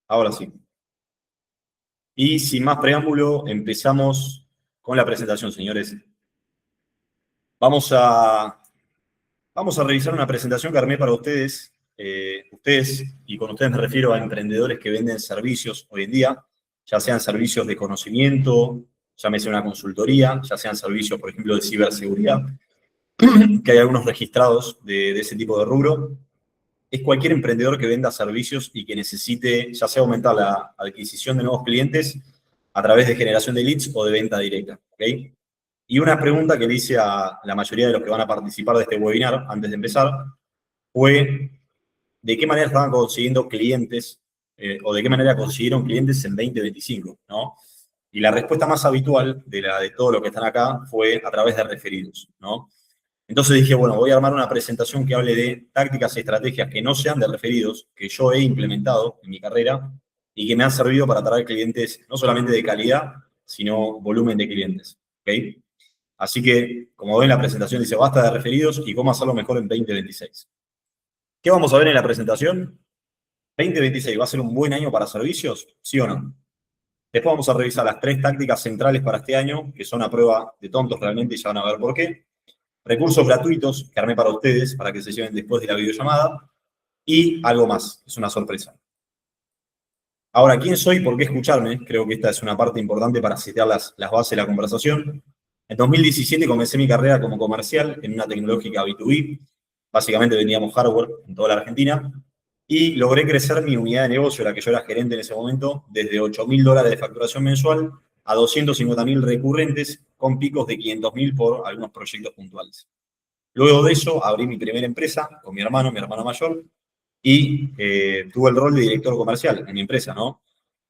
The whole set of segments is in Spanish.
Ahora sí. Y sin más preámbulo, empezamos con la presentación, señores. Vamos a revisar una presentación que armé para ustedes. Y con ustedes me refiero a emprendedores que venden servicios hoy en día, ya sean servicios de conocimiento, llámese una consultoría, ya sean servicios, por ejemplo, de ciberseguridad, que hay algunos registrados de ese tipo de rubro. Es cualquier emprendedor que venda servicios y que necesite ya sea aumentar la adquisición de nuevos clientes a través de generación de leads o de venta directa. ¿Okay? Y una pregunta que le hice a la mayoría de los que van a participar de este webinar antes de empezar fue de qué manera estaban consiguiendo clientes o de qué manera consiguieron clientes en 2025, ¿no? Y la respuesta más habitual de todos los que están acá fue a través de referidos, ¿no? Entonces dije, bueno, voy a armar una presentación que hable de tácticas y estrategias que no sean de referidos, que yo he implementado en mi carrera y que me han servido para atraer clientes no solamente de calidad, sino volumen de clientes. ¿Ok? Así que, como ven, la presentación dice basta de referidos y cómo hacerlo mejor en 2026. ¿Qué vamos a ver en la presentación? 2026, ¿va a ser un buen año para servicios? ¿Sí o no? Después vamos a revisar las 3 tácticas centrales para este año, que son a prueba de tontos realmente y ya van a ver por qué. Recursos gratuitos que armé para ustedes, para que se lleven después de la videollamada, y algo más, es una sorpresa. Ahora, ¿quién soy y por qué escucharme? Creo que esta es una parte importante para setear las bases de la conversación. En 2017 comencé mi carrera como comercial en una tecnológica B2B. Básicamente vendíamos hardware en toda la Argentina. Y logré crecer mi unidad de negocio, la que yo era gerente en ese momento, desde $8.000 de facturación mensual a 250.000 recurrentes, con picos de 500.000 por algunos proyectos puntuales. Luego de eso, abrí mi primera empresa con mi hermano mayor, y tuve el rol de director comercial en mi empresa, ¿no?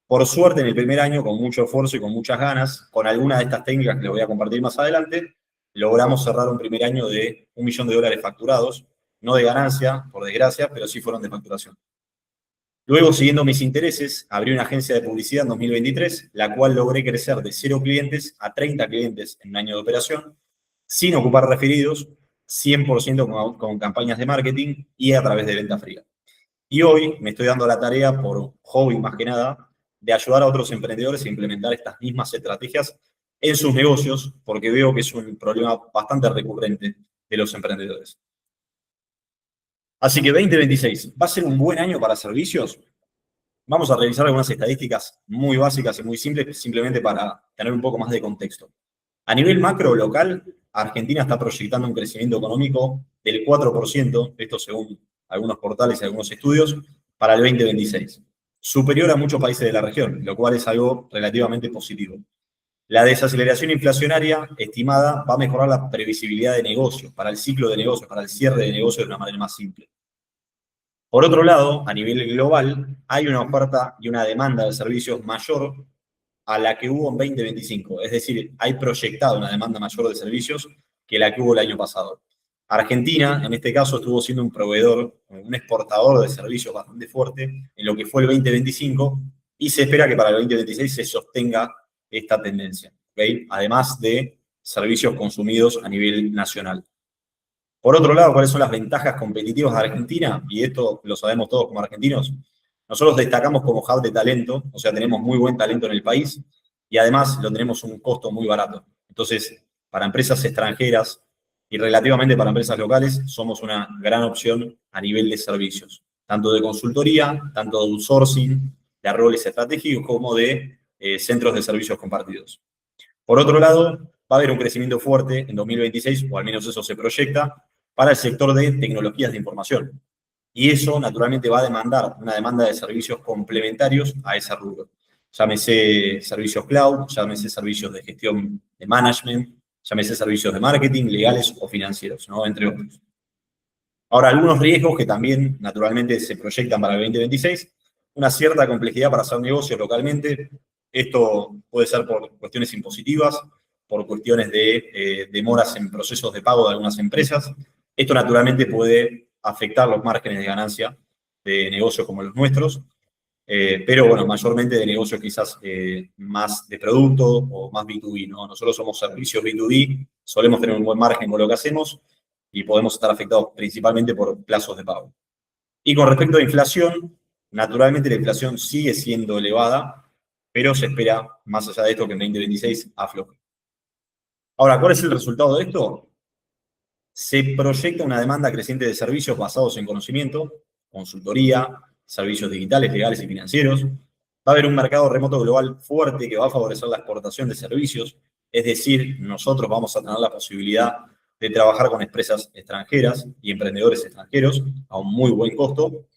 Por suerte, en el primer año, con mucho esfuerzo y con muchas ganas, con alguna de estas técnicas que les voy a compartir más adelante, logramos cerrar un primer año de $1 millón facturados, no de ganancia, por desgracia, pero sí fueron de facturación. Luego, siguiendo mis intereses, abrí una agencia de publicidad en 2023, la cual logré crecer de 0 clientes a 30 clientes en un año de operación, sin ocupar referidos, 100% con campañas de marketing y a través de venta fría. Y hoy me estoy dando la tarea, por hobby más que nada, de ayudar a otros emprendedores a implementar estas mismas estrategias en sus negocios, porque veo que es un problema bastante recurrente de los emprendedores. Así que 2026, ¿va a ser un buen año para servicios? Vamos a revisar algunas estadísticas muy básicas y muy simples, simplemente para tener un poco más de contexto. A nivel macro local, Argentina está proyectando un crecimiento económico del 4%, esto según algunos portales y algunos estudios, para el 2026. Superior a muchos países de la región, lo cual es algo relativamente positivo. La desaceleración inflacionaria estimada va a mejorar la previsibilidad de negocios, para el ciclo de negocios, para el cierre de negocios de una manera más simple. Por otro lado, a nivel global, hay una oferta y una demanda de servicios mayor a la que hubo en 2025. Es decir, hay proyectada una demanda mayor de servicios que la que hubo el año pasado. Argentina, en este caso, estuvo siendo un proveedor, un exportador de servicios bastante fuerte en lo que fue el 2025 y se espera que para el 2026 se sostenga esta tendencia, ¿okay? Además de servicios consumidos a nivel nacional. Por otro lado, ¿cuáles son las ventajas competitivas de Argentina? Y esto lo sabemos todos como argentinos. Nosotros destacamos como hub de talento, o sea, tenemos muy buen talento en el país y además lo tenemos a un costo muy barato. Entonces, para empresas extranjeras y relativamente para empresas locales, somos una gran opción a nivel de servicios, tanto de consultoría, tanto de outsourcing, de roles estratégicos, como de centros de servicios compartidos. Por otro lado, va a haber un crecimiento fuerte en 2026, o al menos eso se proyecta, para el sector de tecnologías de información. Y eso, naturalmente, va a demandar una demanda de servicios complementarios a ese rubro. Llámese servicios cloud, llámese servicios de gestión de management, llámese servicios de marketing, legales o financieros, ¿no? Entre otros. Ahora, algunos riesgos que también, naturalmente, se proyectan para el 2026, una cierta complejidad para hacer negocios localmente. Esto puede ser por cuestiones impositivas, por cuestiones de demoras en procesos de pago de algunas empresas. Esto, naturalmente, puede afectar los márgenes de ganancia de negocios como los nuestros, pero bueno, mayormente de negocios quizás más de producto o más B2B, ¿no? Nosotros somos servicios B2B, solemos tener un buen margen con lo que hacemos y podemos estar afectados principalmente por plazos de pago. Y con respecto a inflación, Naturalmente la inflación sigue siendo elevada, pero se espera, más allá de esto, que en 2026 afloje. Ahora, ¿cuál es el resultado de esto? Se proyecta una demanda creciente de servicios basados en conocimiento, consultoría, servicios digitales, legales y financieros. Va a haber un mercado remoto global fuerte que va a favorecer la exportación de servicios, es decir, nosotros vamos a tener la posibilidad de trabajar con empresas extranjeras y emprendedores extranjeros a un muy buen costo.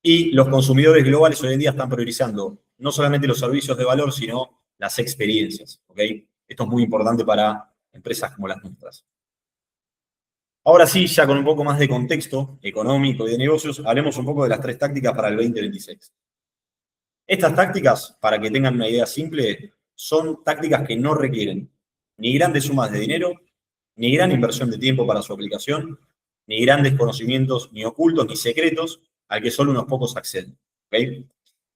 Y los consumidores globales hoy en día están priorizando no solamente los servicios de valor, sino las experiencias. ¿Ok? Esto es muy importante para empresas como las nuestras. Ahora sí, ya con un poco más de contexto económico y de negocios, hablemos un poco de las 3 tácticas para el 2026. Estas tácticas, para que tengan una idea simple, son tácticas que no requieren ni grandes sumas de dinero, ni gran inversión de tiempo para su aplicación, ni grandes conocimientos, ni ocultos, ni secretos, al que solo unos pocos acceden. ¿Ok?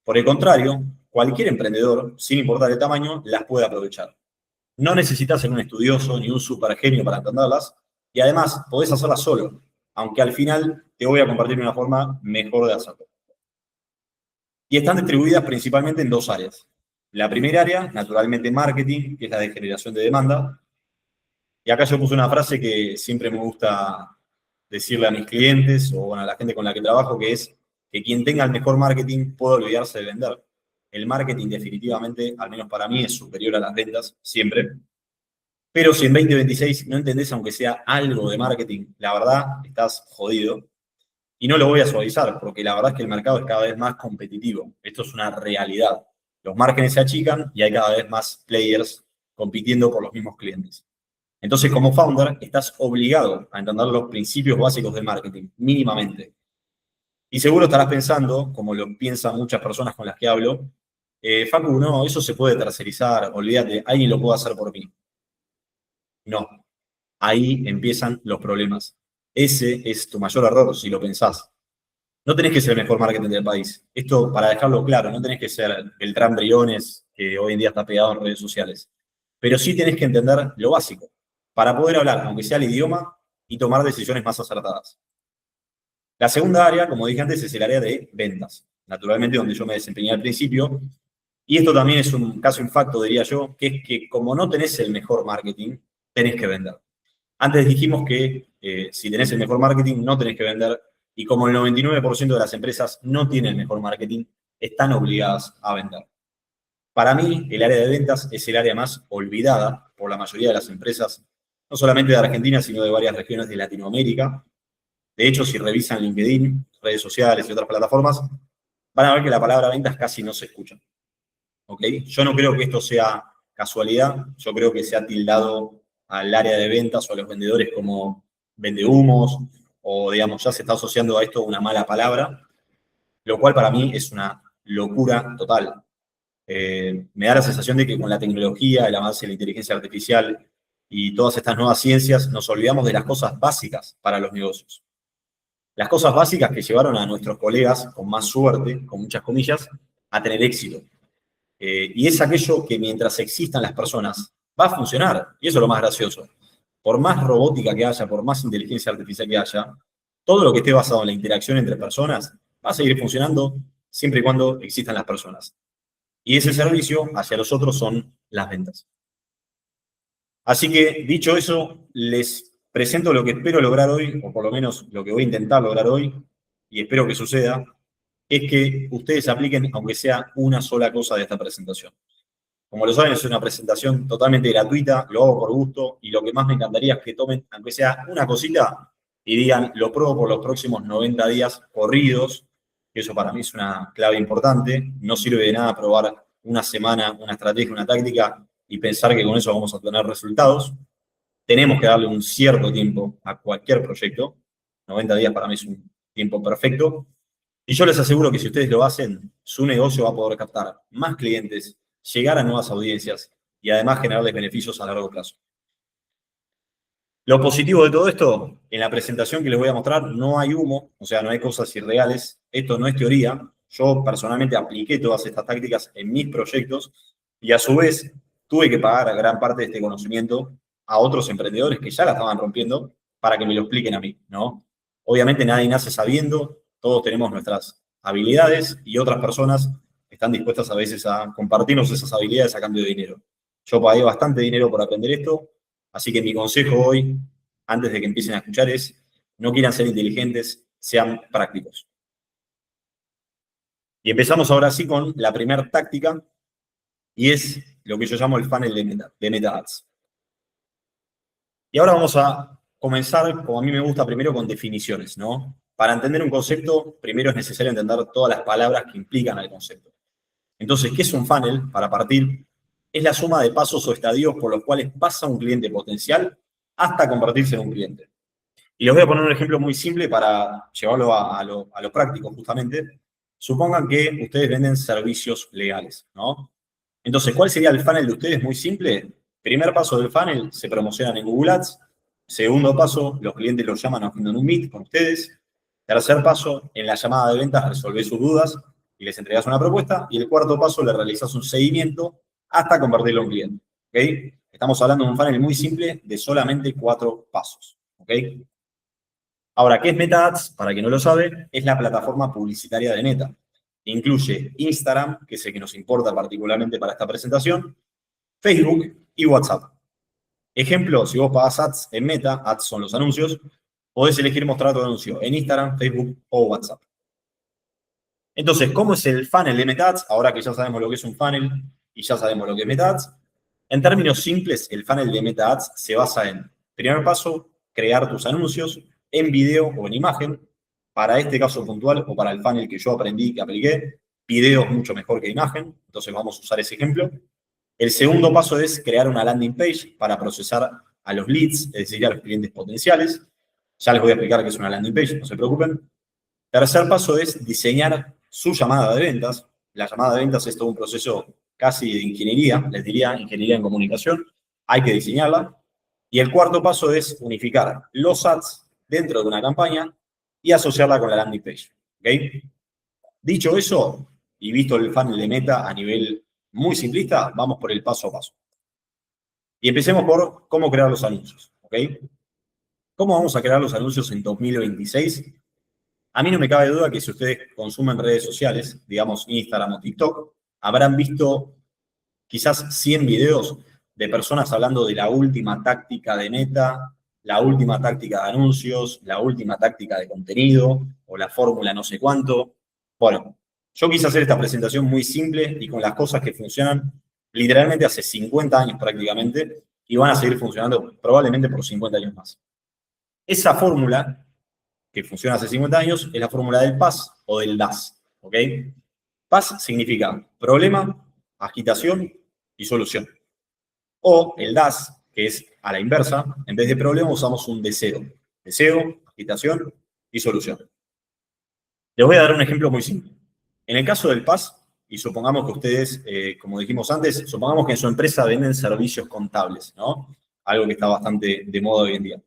Por el contrario, cualquier emprendedor, sin importar el tamaño, las puede aprovechar. No necesitas ser un estudioso ni un supergenio para entenderlas, y además podés hacerlas solo, aunque al final te voy a compartir una forma mejor de hacerlo. Y están distribuidas principalmente en 2 áreas. La primera área, naturalmente marketing, que es la de generación de demanda. Y acá yo puse una frase que siempre me gusta decirle a mis clientes o bueno, a la gente con la que trabajo, que es que quien tenga el mejor marketing puede olvidarse de vender. El marketing definitivamente, al menos para mí, es superior a las ventas, siempre. Pero si en 2026 no entendés aunque sea algo de marketing, la verdad, estás jodido. Y no lo voy a suavizar, porque la verdad es que el mercado es cada vez más competitivo. Esto es una realidad. Los márgenes se achican y hay cada vez más players compitiendo por los mismos clientes. Entonces, como founder, estás obligado a entender los principios básicos del marketing, mínimamente. Y seguro estarás pensando, como lo piensan muchas personas con las que hablo, Facu, no, eso se puede tercerizar, olvídate, alguien lo puede hacer por mí. No, ahí empiezan los problemas. Ese es tu mayor error si lo pensás. No tenés que ser el mejor marketing del país. Esto, para dejarlo claro, no tenés que ser el Tram Briones que hoy en día está pegado en redes sociales. Pero sí tenés que entender lo básico para poder hablar, aunque sea el idioma, y tomar decisiones más acertadas. La segunda área, como dije antes, es el área de ventas. Naturalmente, donde yo me desempeñé al principio. Y esto también es un caso infacto, diría yo, que es que como no tenés el mejor marketing, tenés que vender. Antes dijimos que si tenés el mejor marketing, no tenés que vender. Y como el 99% de las empresas no tienen el mejor marketing, están obligadas a vender. Para mí, el área de ventas es el área más olvidada por la mayoría de las empresas, no solamente de Argentina, sino de varias regiones de Latinoamérica. De hecho, si revisan LinkedIn, redes sociales y otras plataformas, van a ver que la palabra ventas casi no se escucha. ¿Ok? Yo no creo que esto sea casualidad, yo creo que se ha tildado al área de ventas o a los vendedores como vendehumos, o digamos, ya se está asociando a esto una mala palabra, lo cual para mí es una locura total. Me da la sensación de que con la tecnología, el avance de la inteligencia artificial y todas estas nuevas ciencias, nos olvidamos de las cosas básicas para los negocios. Las cosas básicas que llevaron a nuestros colegas, con más suerte, con muchas comillas, a tener éxito. Y es aquello que mientras existan las personas, va a funcionar. Y eso es lo más gracioso. Por más robótica que haya, por más inteligencia artificial que haya, todo lo que esté basado en la interacción entre personas va a seguir funcionando siempre y cuando existan las personas. Y ese servicio hacia los otros son las ventas. Así que, dicho eso, les presento lo que espero lograr hoy, o por lo menos lo que voy a intentar lograr hoy, y espero que suceda, es que ustedes apliquen, aunque sea una sola cosa de esta presentación. Como lo saben, es una presentación totalmente gratuita, lo hago por gusto, y lo que más me encantaría es que tomen, aunque sea una cosita, y digan, lo pruebo por los próximos 90 días corridos, que eso para mí es una clave importante. No sirve de nada probar una semana, una estrategia, una táctica, y pensar que con eso vamos a tener resultados. Tenemos que darle un cierto tiempo a cualquier proyecto. 90 días para mí es un tiempo perfecto. Y yo les aseguro que si ustedes lo hacen, su negocio va a poder captar más clientes, llegar a nuevas audiencias y además generarles beneficios a largo plazo. Lo positivo de todo esto, en la presentación que les voy a mostrar, no hay humo, o sea, no hay cosas irreales. Esto no es teoría. Yo personalmente apliqué todas estas tácticas en mis proyectos y a su vez tuve que pagar gran parte de este conocimiento a otros emprendedores que ya la estaban rompiendo para que me lo expliquen a mí, ¿no? Obviamente nadie nace sabiendo, todos tenemos nuestras habilidades y otras personas están dispuestas a veces a compartirnos esas habilidades a cambio de dinero. Yo pagué bastante dinero por aprender esto, así que mi consejo hoy, antes de que empiecen a escuchar, es no quieran ser inteligentes, sean prácticos. Y empezamos ahora sí con la primera táctica, y es lo que yo llamo el funnel de Meta Ads. Y ahora vamos a comenzar, como a mí me gusta, primero con definiciones, ¿no? Para entender un concepto, primero es necesario entender todas las palabras que implican al concepto. Entonces, ¿qué es un funnel? Para partir, es la suma de pasos o estadios por los cuales pasa un cliente potencial hasta convertirse en un cliente. Y les voy a poner un ejemplo muy simple para llevarlo a lo práctico, justamente. Supongan que ustedes venden servicios legales, ¿no? Entonces, ¿cuál sería el funnel de ustedes? Muy simple. Primer paso del funnel, se promocionan en Google Ads. Segundo paso, los clientes los llaman haciendo un meet con ustedes. Tercer paso, en la llamada de ventas resolvés sus dudas y les entregas una propuesta. Y el cuarto paso, le realizas un seguimiento hasta convertirlo en cliente. ¿Ok? Estamos hablando de un funnel muy simple de solamente 4 pasos. ¿Ok? Ahora, ¿qué es Meta Ads? Para quien no lo sabe, es la plataforma publicitaria de Meta. Incluye Instagram, que es el que nos importa particularmente para esta presentación, Facebook y WhatsApp. Ejemplo, si vos pagás Ads en Meta, Ads son los anuncios, podés elegir mostrar tu anuncio en Instagram, Facebook o WhatsApp. Entonces, ¿cómo es el funnel de Meta Ads? Ahora que ya sabemos lo que es un funnel y ya sabemos lo que es Meta Ads, en términos simples, el funnel de Meta Ads se basa en, primer paso, crear tus anuncios en video o en imagen. Para este caso puntual o para el funnel que yo aprendí, que apliqué, video es mucho mejor que imagen, entonces vamos a usar ese ejemplo. El segundo paso es crear una landing page para procesar a los leads, es decir, a los clientes potenciales. Ya les voy a explicar qué es una landing page, no se preocupen. Tercer paso es diseñar su llamada de ventas. La llamada de ventas es todo un proceso casi de ingeniería, les diría ingeniería en comunicación. Hay que diseñarla. Y el cuarto paso es unificar los ads dentro de una campaña y asociarla con la landing page. ¿Okay? Dicho eso, y visto el funnel de Meta a nivel muy simplista, vamos por el paso a paso. Y empecemos por cómo crear los anuncios. ¿Okay? ¿Cómo vamos a crear los anuncios en 2026? A mí no me cabe duda que si ustedes consumen redes sociales, digamos Instagram o TikTok, habrán visto quizás 100 videos de personas hablando de la última táctica de Meta, la última táctica de anuncios, la última táctica de contenido o la fórmula no sé cuánto. Bueno, yo quise hacer esta presentación muy simple y con las cosas que funcionan literalmente hace 50 años prácticamente y van a seguir funcionando probablemente por 50 años más. Esa fórmula que funciona hace 50 años es la fórmula del PAS o del DAS. ¿Ok? PAS significa problema, agitación y solución. O el DAS, que es a la inversa, en vez de problema usamos un deseo. Deseo, agitación y solución. Les voy a dar un ejemplo muy simple. En el caso del PAS, y supongamos que ustedes, como dijimos antes, supongamos que en su empresa venden servicios contables, ¿no? Algo que está bastante de moda hoy en día.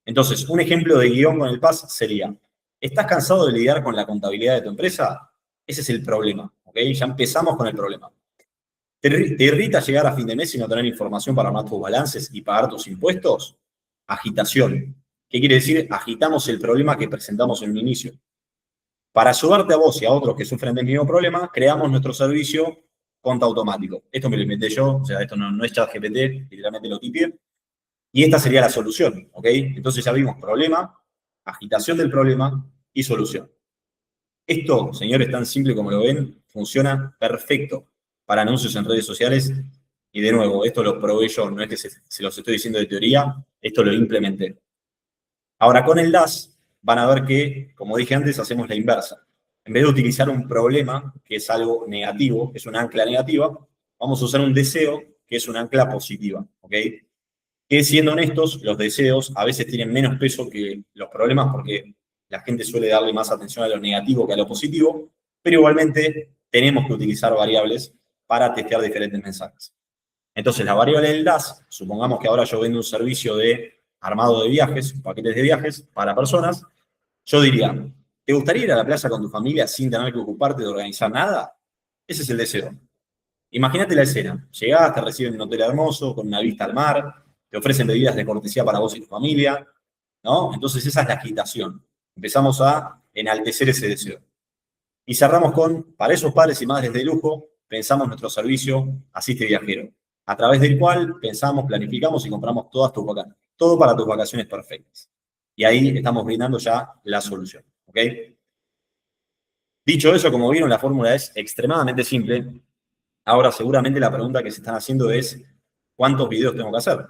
Entonces, un ejemplo de guión con el PAS sería, ¿estás cansado de lidiar con la contabilidad de tu empresa? Ese es el problema, ¿ok? Ya empezamos con el problema. ¿Te irrita llegar a fin de mes y no tener información para armar tus balances y pagar tus impuestos? Agitación. ¿Qué quiere decir? Agitamos el problema que presentamos en un inicio. Para ayudarte a vos y a otros que sufren del mismo problema, creamos nuestro servicio Conta Automático. Esto me lo inventé yo, o sea, esto no es ChatGPT, literalmente lo tipié. Y esta sería la solución, ¿ok? Entonces ya vimos problema, agitación del problema y solución. Esto, señores, tan simple como lo ven, funciona perfecto para anuncios en redes sociales. Y de nuevo, esto lo probé yo, no es que se los estoy diciendo de teoría, esto lo implementé. Ahora, con el DAS van a ver que, como dije antes, hacemos la inversa. En vez de utilizar un problema, que es algo negativo, que es una ancla negativa, vamos a usar un deseo, que es una ancla positiva, ¿ok? Que siendo honestos, los deseos a veces tienen menos peso que los problemas porque la gente suele darle más atención a lo negativo que a lo positivo, pero igualmente tenemos que utilizar variables para testear diferentes mensajes. Entonces, la variable del DAS, supongamos que ahora yo vendo un servicio de armado de viajes, paquetes de viajes para personas, yo diría, ¿te gustaría ir a la playa con tu familia sin tener que ocuparte de organizar nada? Ese es el deseo. Imagínate la escena. Llegás, te reciben en un hotel hermoso, con una vista al mar, te ofrecen bebidas de cortesía para vos y tu familia, ¿no? Entonces esa es la agitación. Empezamos a enaltecer ese deseo. Y cerramos con, para esos padres y madres de lujo, pensamos nuestro servicio Asiste Viajero, a través del cual pensamos, planificamos y compramos todas tus vacaciones, todo para tus vacaciones perfectas. Y ahí estamos brindando ya la solución, ¿ok? Dicho eso, como vieron, la fórmula es extremadamente simple. Ahora, seguramente la pregunta que se están haciendo es, ¿cuántos videos tengo que hacer?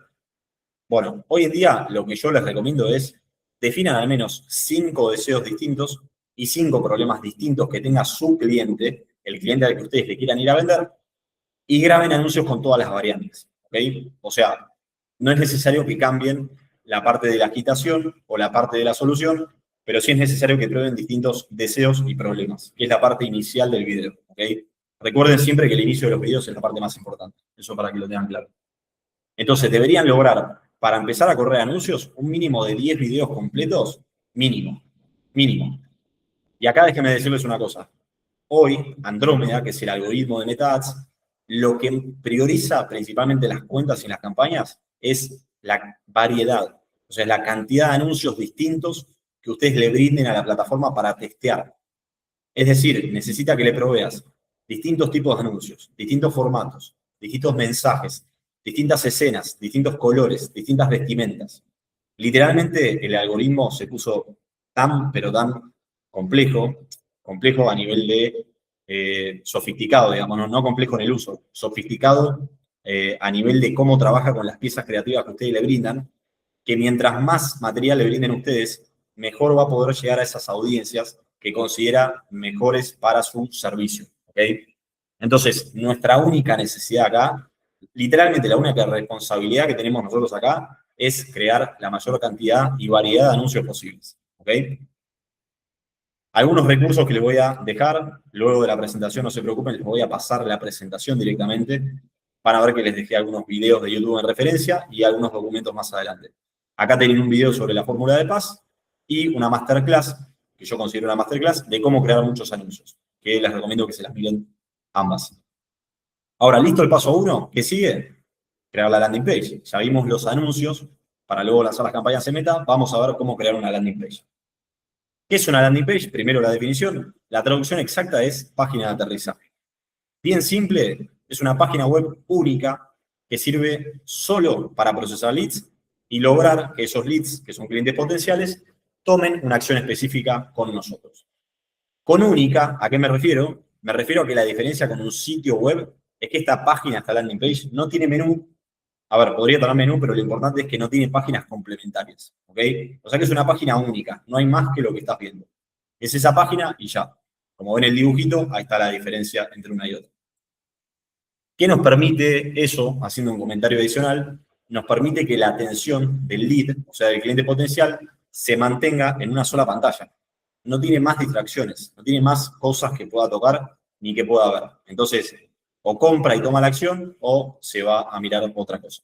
Bueno, hoy en día lo que yo les recomiendo es, definan al menos 5 deseos distintos y 5 problemas distintos que tenga su cliente, el cliente al que ustedes le quieran ir a vender, y graben anuncios con todas las variantes, ¿ok? O sea, no es necesario que cambien la parte de la agitación o la parte de la solución, pero sí es necesario que prueben distintos deseos y problemas, que es la parte inicial del video, ¿ok? Recuerden siempre que el inicio de los videos es la parte más importante, eso para que lo tengan claro. Entonces, deberían lograr, para empezar a correr anuncios, un mínimo de 10 videos completos, mínimo, mínimo. Y acá déjenme decirles una cosa. Hoy, Andrómeda, que es el algoritmo de MetaAds, lo que prioriza principalmente las cuentas y las campañas es la variedad, o sea, la cantidad de anuncios distintos que ustedes le brinden a la plataforma para testear. Es decir, necesita que le proveas distintos tipos de anuncios, distintos formatos, distintos mensajes, distintas escenas, distintos colores, distintas vestimentas. Literalmente el algoritmo se puso tan, pero tan complejo a nivel de sofisticado, digamos, no complejo en el uso, sofisticado a nivel de cómo trabaja con las piezas creativas que ustedes le brindan, que mientras más material le brinden ustedes, mejor va a poder llegar a esas audiencias que considera mejores para su servicio. ¿Ok? Entonces, nuestra única necesidad acá, literalmente la única responsabilidad que tenemos nosotros acá, es crear la mayor cantidad y variedad de anuncios posibles. ¿Ok? Algunos recursos que les voy a dejar, luego de la presentación, no se preocupen, les voy a pasar la presentación directamente. Van a ver que les dejé algunos videos de YouTube en referencia y algunos documentos más adelante. Acá tienen un video sobre la fórmula de paz y una masterclass, que yo considero una masterclass, de cómo crear muchos anuncios, que les recomiendo que se las miren ambas. Ahora, ¿listo el paso 1? ¿Qué sigue? Crear la landing page. Ya vimos los anuncios, para luego lanzar las campañas en Meta, vamos a ver cómo crear una landing page. ¿Qué es una landing page? Primero la definición. La traducción exacta es página de aterrizaje. Bien simple, es una página web única que sirve solo para procesar leads y lograr que esos leads, que son clientes potenciales, tomen una acción específica con nosotros. Con única, ¿a qué me refiero? Me refiero a que la diferencia con un sitio web es que esta página, esta landing page, no tiene menú. A ver, podría tener menú, pero lo importante es que no tiene páginas complementarias, ¿ok? O sea que es una página única, no hay más que lo que estás viendo. Es esa página y ya. Como ven el dibujito, ahí está la diferencia entre una y otra. ¿Qué nos permite eso, haciendo un comentario adicional? Nos permite que la atención del lead, o sea, del cliente potencial, se mantenga en una sola pantalla. No tiene más distracciones, no tiene más cosas que pueda tocar ni que pueda ver. Entonces, o compra y toma la acción o se va a mirar otra cosa.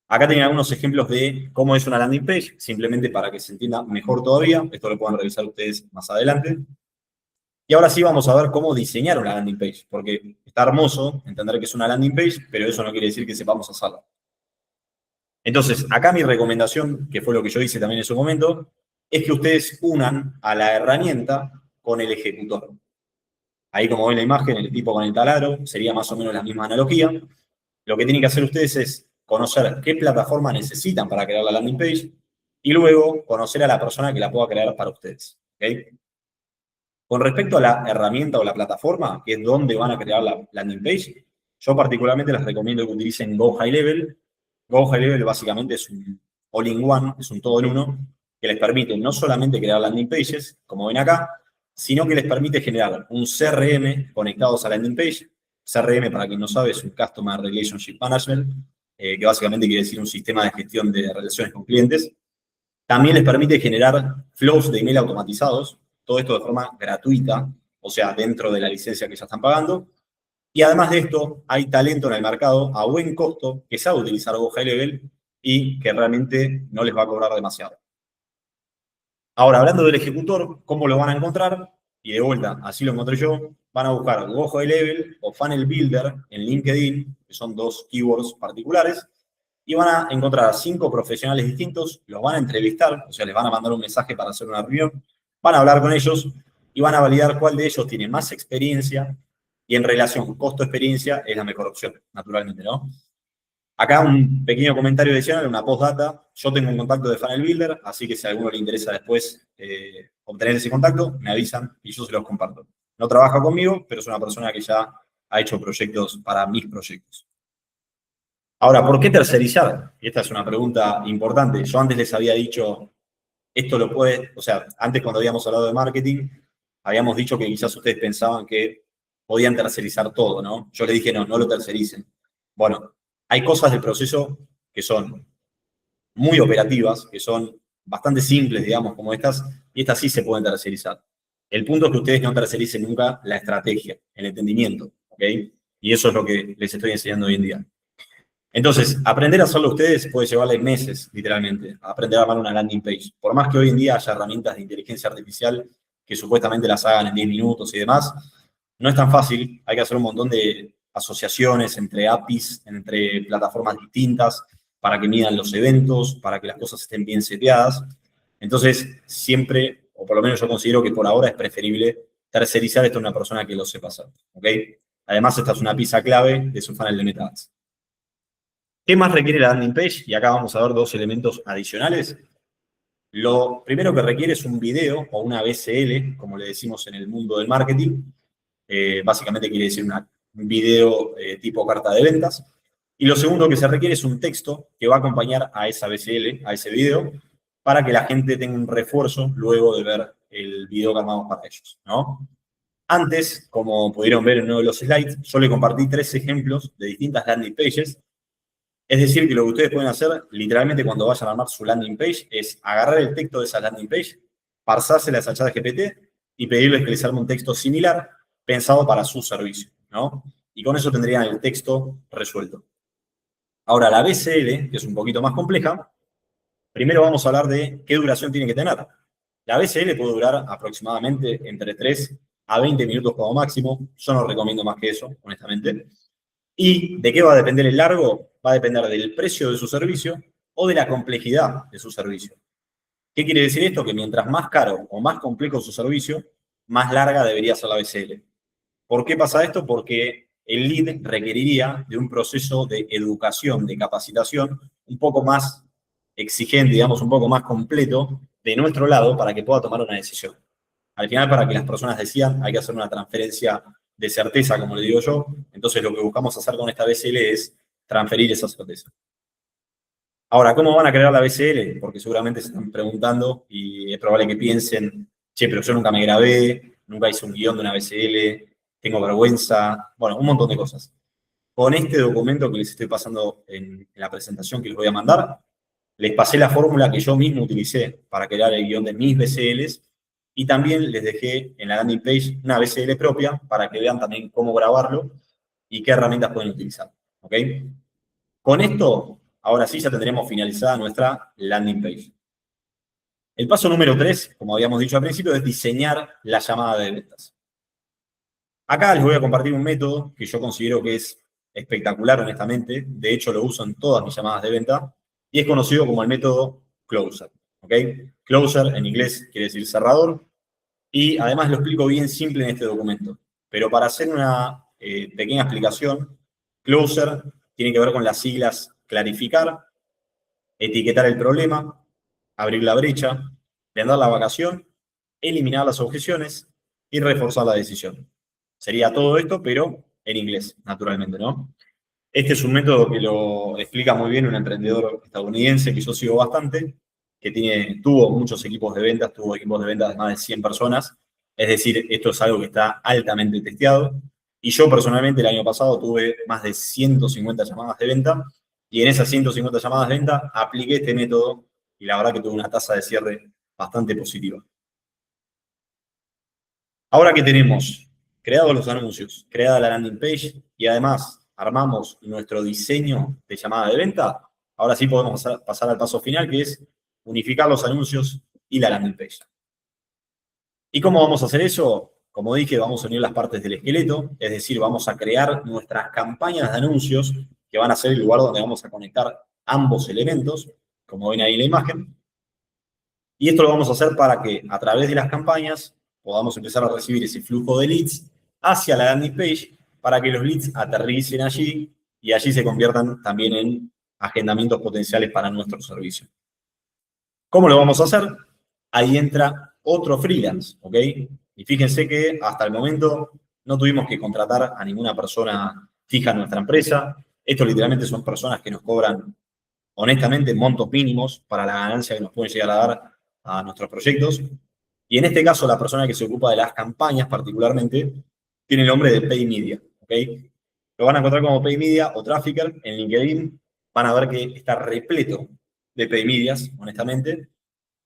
Acá tienen algunos ejemplos de cómo es una landing page, simplemente para que se entienda mejor todavía. Esto lo pueden revisar ustedes más adelante. Y ahora sí vamos a ver cómo diseñar una landing page, porque está hermoso entender que es una landing page, pero eso no quiere decir que sepamos hacerla. Entonces, acá mi recomendación, que fue lo que yo hice también en su momento, es que ustedes unan a la herramienta con el ejecutor. Ahí, como ven la imagen, el tipo con el taladro, sería más o menos la misma analogía. Lo que tienen que hacer ustedes es conocer qué plataforma necesitan para crear la landing page y luego conocer a la persona que la pueda crear para ustedes. ¿Okay? Con respecto a la herramienta o la plataforma, que es donde van a crear la landing page, yo particularmente les recomiendo que utilicen Go High Level. Go High Level básicamente es un all-in-one, es un todo en uno, que les permite no solamente crear landing pages, como ven acá, sino que les permite generar un CRM conectados a landing page. CRM, para quien no sabe, es un Customer Relationship Management, que básicamente quiere decir un sistema de gestión de relaciones con clientes. También les permite generar flows de email automatizados, todo esto de forma gratuita, o sea, dentro de la licencia que ya están pagando. Y además de esto, hay talento en el mercado a buen costo que sabe utilizar Go High Level y que realmente no les va a cobrar demasiado. Ahora, hablando del ejecutor, ¿cómo lo van a encontrar? Y de vuelta, así lo encontré yo. Van a buscar Go High Level o Funnel Builder en LinkedIn, que son dos keywords particulares, y van a encontrar a 5 profesionales distintos, los van a entrevistar, o sea, les van a mandar un mensaje para hacer una reunión, van a hablar con ellos y van a validar cuál de ellos tiene más experiencia y en relación costo-experiencia es la mejor opción, naturalmente, ¿no? Acá un pequeño comentario adicional, una postdata. Yo tengo un contacto de Funnel Builder, así que si a alguno le interesa después obtener ese contacto, me avisan y yo se los comparto. No trabaja conmigo, pero es una persona que ya ha hecho proyectos para mis proyectos. Ahora, ¿por qué tercerizar? Y esta es una pregunta importante. Yo antes les había dicho, esto lo puede, o sea, antes cuando habíamos hablado de marketing, habíamos dicho que quizás ustedes pensaban que podían tercerizar todo, ¿no? Yo les dije, no, no lo tercericen. Bueno, hay cosas del proceso que son muy operativas, que son bastante simples, digamos, como estas, y estas sí se pueden tercerizar. El punto es que ustedes no tercericen nunca la estrategia, el entendimiento, ¿ok? Y eso es lo que les estoy enseñando hoy en día. Entonces, aprender a hacerlo ustedes puede llevarles meses, literalmente, a aprender a armar una landing page. Por más que hoy en día haya herramientas de inteligencia artificial que supuestamente las hagan en 10 minutos y demás, no es tan fácil. Hay que hacer un montón de asociaciones entre APIs, entre plataformas distintas, para que midan los eventos, para que las cosas estén bien seteadas. Entonces, siempre, o por lo menos yo considero que por ahora es preferible tercerizar esto a una persona que lo sepa hacer, ¿ok? Además, esta es una pieza clave de su funnel de meta ads. ¿Qué más requiere la landing page? Y acá vamos a ver dos elementos adicionales. Lo primero que requiere es un video o una VCL, como le decimos en el mundo del marketing. Básicamente quiere decir un video tipo carta de ventas. Y lo segundo que se requiere es un texto que va a acompañar a esa VCL, a ese video, para que la gente tenga un refuerzo luego de ver el video que armamos para ellos, ¿no? Antes, como pudieron ver en uno de los slides, yo le compartí 3 ejemplos de distintas landing pages. Es decir, que lo que ustedes pueden hacer, literalmente cuando vayan a armar su landing page, es agarrar el texto de esa landing page, pasárselas a ChatGPT y pedirles que les arme un texto similar pensado para su servicio, ¿no? Y con eso tendrían el texto resuelto. Ahora, la BCL, que es un poquito más compleja, primero vamos a hablar de qué duración tiene que tener. La BCL puede durar aproximadamente entre 3 a 20 minutos como máximo. Yo no recomiendo más que eso, honestamente. ¿Y de qué va a depender el largo? Va a depender del precio de su servicio o de la complejidad de su servicio. ¿Qué quiere decir esto? Que mientras más caro o más complejo su servicio, más larga debería ser la BCL. ¿Por qué pasa esto? Porque el lead requeriría de un proceso de educación, de capacitación, un poco más exigente, digamos, un poco más completo de nuestro lado para que pueda tomar una decisión. Al final, para que las personas decidan, hay que hacer una transferencia de certeza, como le digo yo. Entonces, lo que buscamos hacer con esta BCL es transferir esa certeza. Ahora, ¿cómo van a crear la BCL? Porque seguramente se están preguntando y es probable que piensen, che, pero yo nunca me grabé, nunca hice un guión de una BCL, tengo vergüenza, bueno, un montón de cosas. Con este documento que les estoy pasando en la presentación que les voy a mandar, les pasé la fórmula que yo mismo utilicé para crear el guión de mis BCLs y también les dejé en la landing page una BCL propia para que vean también cómo grabarlo y qué herramientas pueden utilizar. ¿Ok? Con esto, ahora sí ya tendremos finalizada nuestra landing page. El paso número 3, como habíamos dicho al principio, es diseñar la llamada de ventas. Acá les voy a compartir un método que yo considero que es espectacular, honestamente. De hecho, lo uso en todas mis llamadas de venta y es conocido como el método Closer. ¿Ok? Closer en inglés quiere decir cerrador y además lo explico bien simple en este documento. Pero para hacer una pequeña explicación, Closer tiene que ver con las siglas clarificar, etiquetar el problema, abrir la brecha, vender la vacación, eliminar las objeciones y reforzar la decisión. Sería todo esto, pero en inglés, naturalmente, ¿no? Este es un método que lo explica muy bien un emprendedor estadounidense que yo sigo bastante, que tuvo muchos equipos de ventas, tuvo equipos de ventas de más de 100 personas. Es decir, esto es algo que está altamente testeado. Y yo personalmente el año pasado tuve más de 150 llamadas de venta y en esas 150 llamadas de venta apliqué este método y la verdad que tuve una tasa de cierre bastante positiva. Ahora que tenemos creados los anuncios, creada la landing page y además armamos nuestro diseño de llamada de venta, ahora sí podemos pasar al paso final, que es unificar los anuncios y la landing page. ¿Y cómo vamos a hacer eso? Como dije, vamos a unir las partes del esqueleto, es decir, vamos a crear nuestras campañas de anuncios que van a ser el lugar donde vamos a conectar ambos elementos, como ven ahí en la imagen. Y esto lo vamos a hacer para que a través de las campañas podamos empezar a recibir ese flujo de leads hacia la landing page para que los leads aterricen allí y allí se conviertan también en agendamientos potenciales para nuestro servicio. ¿Cómo lo vamos a hacer? Ahí entra otro freelance, ¿ok? Y fíjense que hasta el momento no tuvimos que contratar a ninguna persona fija en nuestra empresa. Esto literalmente son personas que nos cobran, honestamente, montos mínimos para la ganancia que nos pueden llegar a dar a nuestros proyectos. Y en este caso, la persona que se ocupa de las campañas particularmente tiene el nombre de Pay Media, ¿ok? Lo van a encontrar como Pay Media o Trafficker en LinkedIn. Van a ver que está repleto de Pay Medias, honestamente.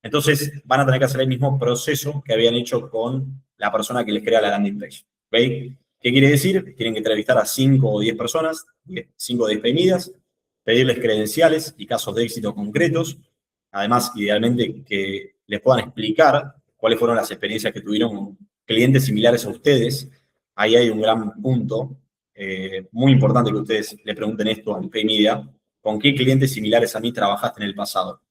Entonces, van a tener que hacer el mismo proceso que habían hecho con la persona que les crea la landing page, ¿ok? ¿Qué quiere decir? Tienen que entrevistar a 5 o 10 personas, 5 o 10 Pay Medias, pedirles credenciales y casos de éxito concretos. Además, idealmente, que les puedan explicar cuáles fueron las experiencias que tuvieron con clientes similares a ustedes. Ahí hay un gran punto, muy importante que ustedes le pregunten esto al Pay Media. ¿Con qué clientes similares a mí trabajaste en el pasado?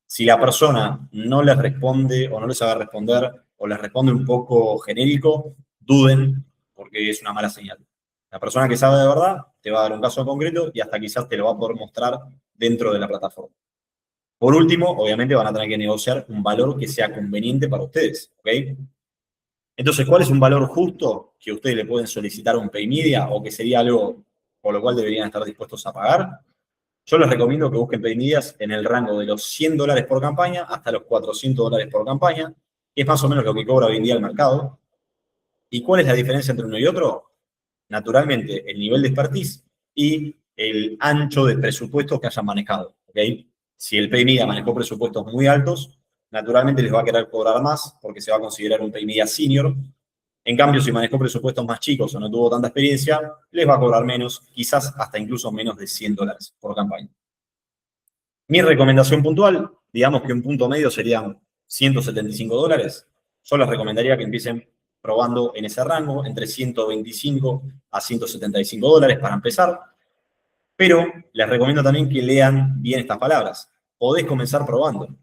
Si la persona no les responde o no les sabe responder o les responde un poco genérico, duden porque es una mala señal. La persona que sabe de verdad te va a dar un caso concreto y hasta quizás te lo va a poder mostrar dentro de la plataforma. Por último, obviamente van a tener que negociar un valor que sea conveniente para ustedes, ¿ok? Entonces, ¿cuál es un valor justo que ustedes le pueden solicitar a un Pay Media o que sería algo por lo cual deberían estar dispuestos a pagar? Yo les recomiendo que busquen Pay Medias en el rango de los $100 por campaña hasta los $400 por campaña, que es más o menos lo que cobra hoy en día el mercado. ¿Y cuál es la diferencia entre uno y otro? Naturalmente, el nivel de expertise y el ancho de presupuestos que hayan manejado, ¿ok? Si el Pay Media manejó presupuestos muy altos, naturalmente les va a querer cobrar más porque se va a considerar un Pay Media senior. En cambio, si manejó presupuestos más chicos o no tuvo tanta experiencia, les va a cobrar menos, quizás hasta incluso menos de $100 por campaña. Mi recomendación puntual, digamos que un punto medio serían $175. Yo les recomendaría que empiecen probando en ese rango, entre 125 a $175 para empezar. Pero les recomiendo también que lean bien estas palabras. Podés comenzar probando.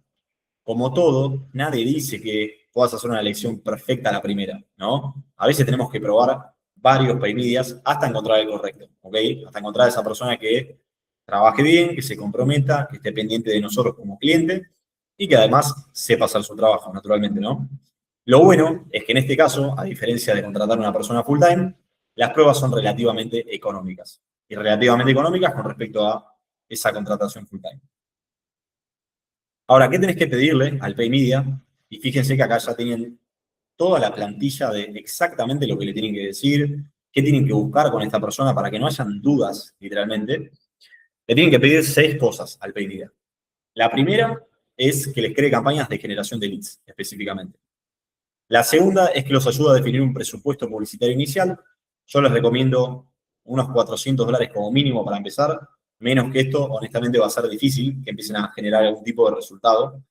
Como todo, nadie dice que puedas hacer una elección perfecta a la primera, ¿no? A veces tenemos que probar varios Pay Medias hasta encontrar el correcto, ¿ok? Hasta encontrar a esa persona que trabaje bien, que se comprometa, que esté pendiente de nosotros como cliente y que además sepa hacer su trabajo, naturalmente, ¿no? Lo bueno es que en este caso, a diferencia de contratar a una persona full time, las pruebas son relativamente económicas. Y relativamente económicas con respecto a esa contratación full time. Ahora, ¿qué tenés que pedirle al Pay Media? Y fíjense que acá ya tienen toda la plantilla de exactamente lo que le tienen que decir, qué tienen que buscar con esta persona para que no hayan dudas, literalmente. Le tienen que pedir 6 cosas al Pay Media. La primera es que les cree campañas de generación de leads, específicamente. La segunda es que los ayuda a definir un presupuesto publicitario inicial. Yo les recomiendo unos $400 como mínimo para empezar. Menos que esto, honestamente, va a ser difícil que empiecen a generar algún tipo de resultado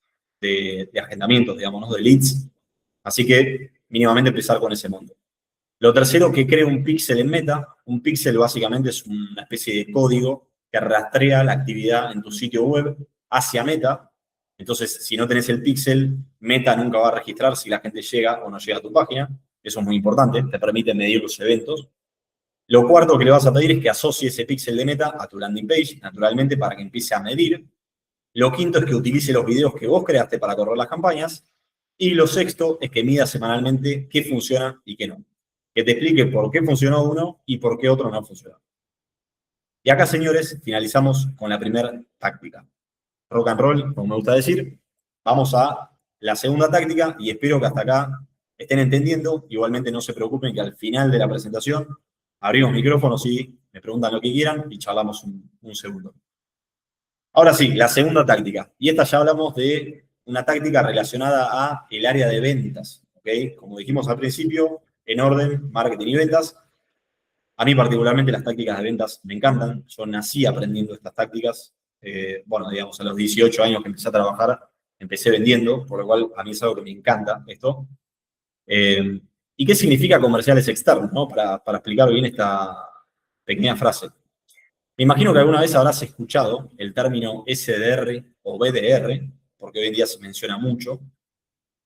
de agendamientos, digamos, ¿no? De leads. Así que mínimamente empezar con ese monto. Lo tercero, que cree un píxel en Meta. Un píxel básicamente es una especie de código que rastrea la actividad en tu sitio web hacia Meta. Entonces, si no tenés el píxel, Meta nunca va a registrar si la gente llega o no llega a tu página. Eso es muy importante, te permite medir los eventos. Lo cuarto que le vas a pedir es que asocie ese píxel de Meta a tu landing page, naturalmente, para que empiece a medir. Lo quinto es que utilice los videos que vos creaste para correr las campañas. Y lo sexto es que mida semanalmente qué funciona y qué no. Que te explique por qué funcionó uno y por qué otro no funcionó. Y acá, señores, finalizamos con la primera táctica. Rock and roll, como me gusta decir. Vamos a la segunda táctica y espero que hasta acá estén entendiendo. Igualmente no se preocupen que al final de la presentación abrimos micrófonos y me preguntan lo que quieran y charlamos un segundo. Ahora sí, la segunda táctica. Y esta ya hablamos de una táctica relacionada a el área de ventas. ¿Ok? Como dijimos al principio, en orden, marketing y ventas. A mí particularmente las tácticas de ventas me encantan. Yo nací aprendiendo estas tácticas. Bueno, digamos, a los 18 años que empecé a trabajar, empecé vendiendo, por lo cual a mí es algo que me encanta esto. ¿Y qué significa comerciales externos? ¿No? Para explicar bien esta pequeña frase. Me imagino que alguna vez habrás escuchado el término SDR o BDR, porque hoy en día se menciona mucho,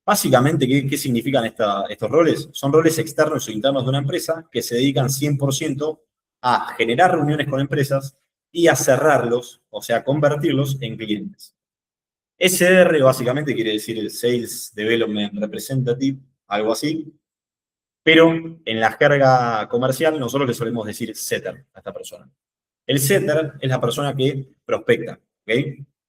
Básicamente, ¿qué significan estos roles? Son roles externos o internos de una empresa que se dedican 100% a generar reuniones con empresas y a cerrarlos, o sea, convertirlos en clientes. SDR básicamente quiere decir Sales Development Representative, algo así, pero en la jerga comercial nosotros le solemos decir setter a esta persona. El setter es la persona que prospecta, ¿ok?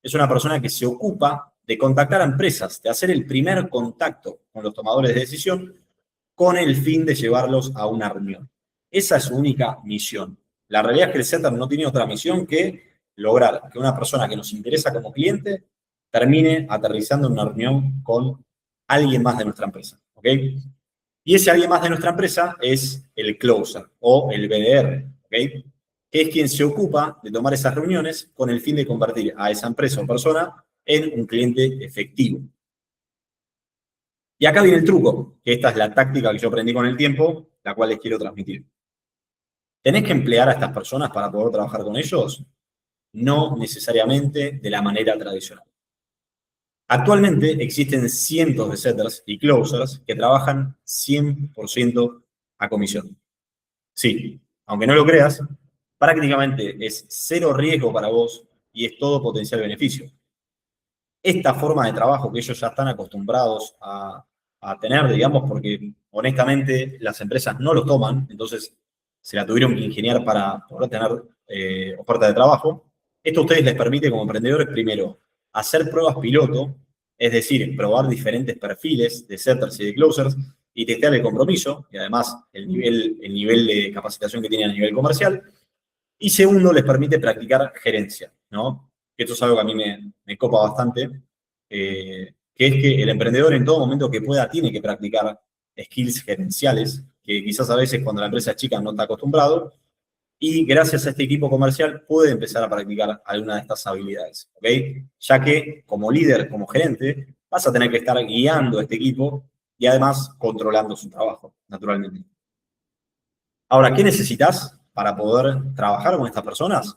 Es una persona que se ocupa de contactar a empresas, de hacer el primer contacto con los tomadores de decisión con el fin de llevarlos a una reunión. Esa es su única misión. La realidad es que el setter no tiene otra misión que lograr que una persona que nos interesa como cliente termine aterrizando en una reunión con alguien más de nuestra empresa, ¿ok? Y ese alguien más de nuestra empresa es el closer o el BDR, ¿ok? Que es quien se ocupa de tomar esas reuniones con el fin de convertir a esa empresa o persona en un cliente efectivo. Y acá viene el truco, que esta es la táctica que yo aprendí con el tiempo, la cual les quiero transmitir. ¿Tenés que emplear a estas personas para poder trabajar con ellos? No necesariamente de la manera tradicional. Actualmente existen cientos de setters y closers que trabajan 100% a comisión. Sí, aunque no lo creas, prácticamente es cero riesgo para vos y es todo potencial beneficio. Esta forma de trabajo que ellos ya están acostumbrados a tener, digamos, porque honestamente las empresas no lo toman, entonces se la tuvieron que ingeniar para poder tener oferta de trabajo. Esto a ustedes les permite como emprendedores, primero, hacer pruebas piloto, es decir, probar diferentes perfiles de setters y de closers y testear el compromiso y además el nivel de capacitación que tienen a nivel comercial. Y segundo, les permite practicar gerencia, ¿no? Que esto es algo que a mí me copa bastante, que es que el emprendedor en todo momento que pueda tiene que practicar skills gerenciales, que quizás a veces cuando la empresa es chica no está acostumbrado, y gracias a este equipo comercial puede empezar a practicar alguna de estas habilidades, ¿ok? Ya que como líder, como gerente, vas a tener que estar guiando a este equipo y además controlando su trabajo, naturalmente. Ahora, ¿qué necesitas para poder trabajar con estas personas?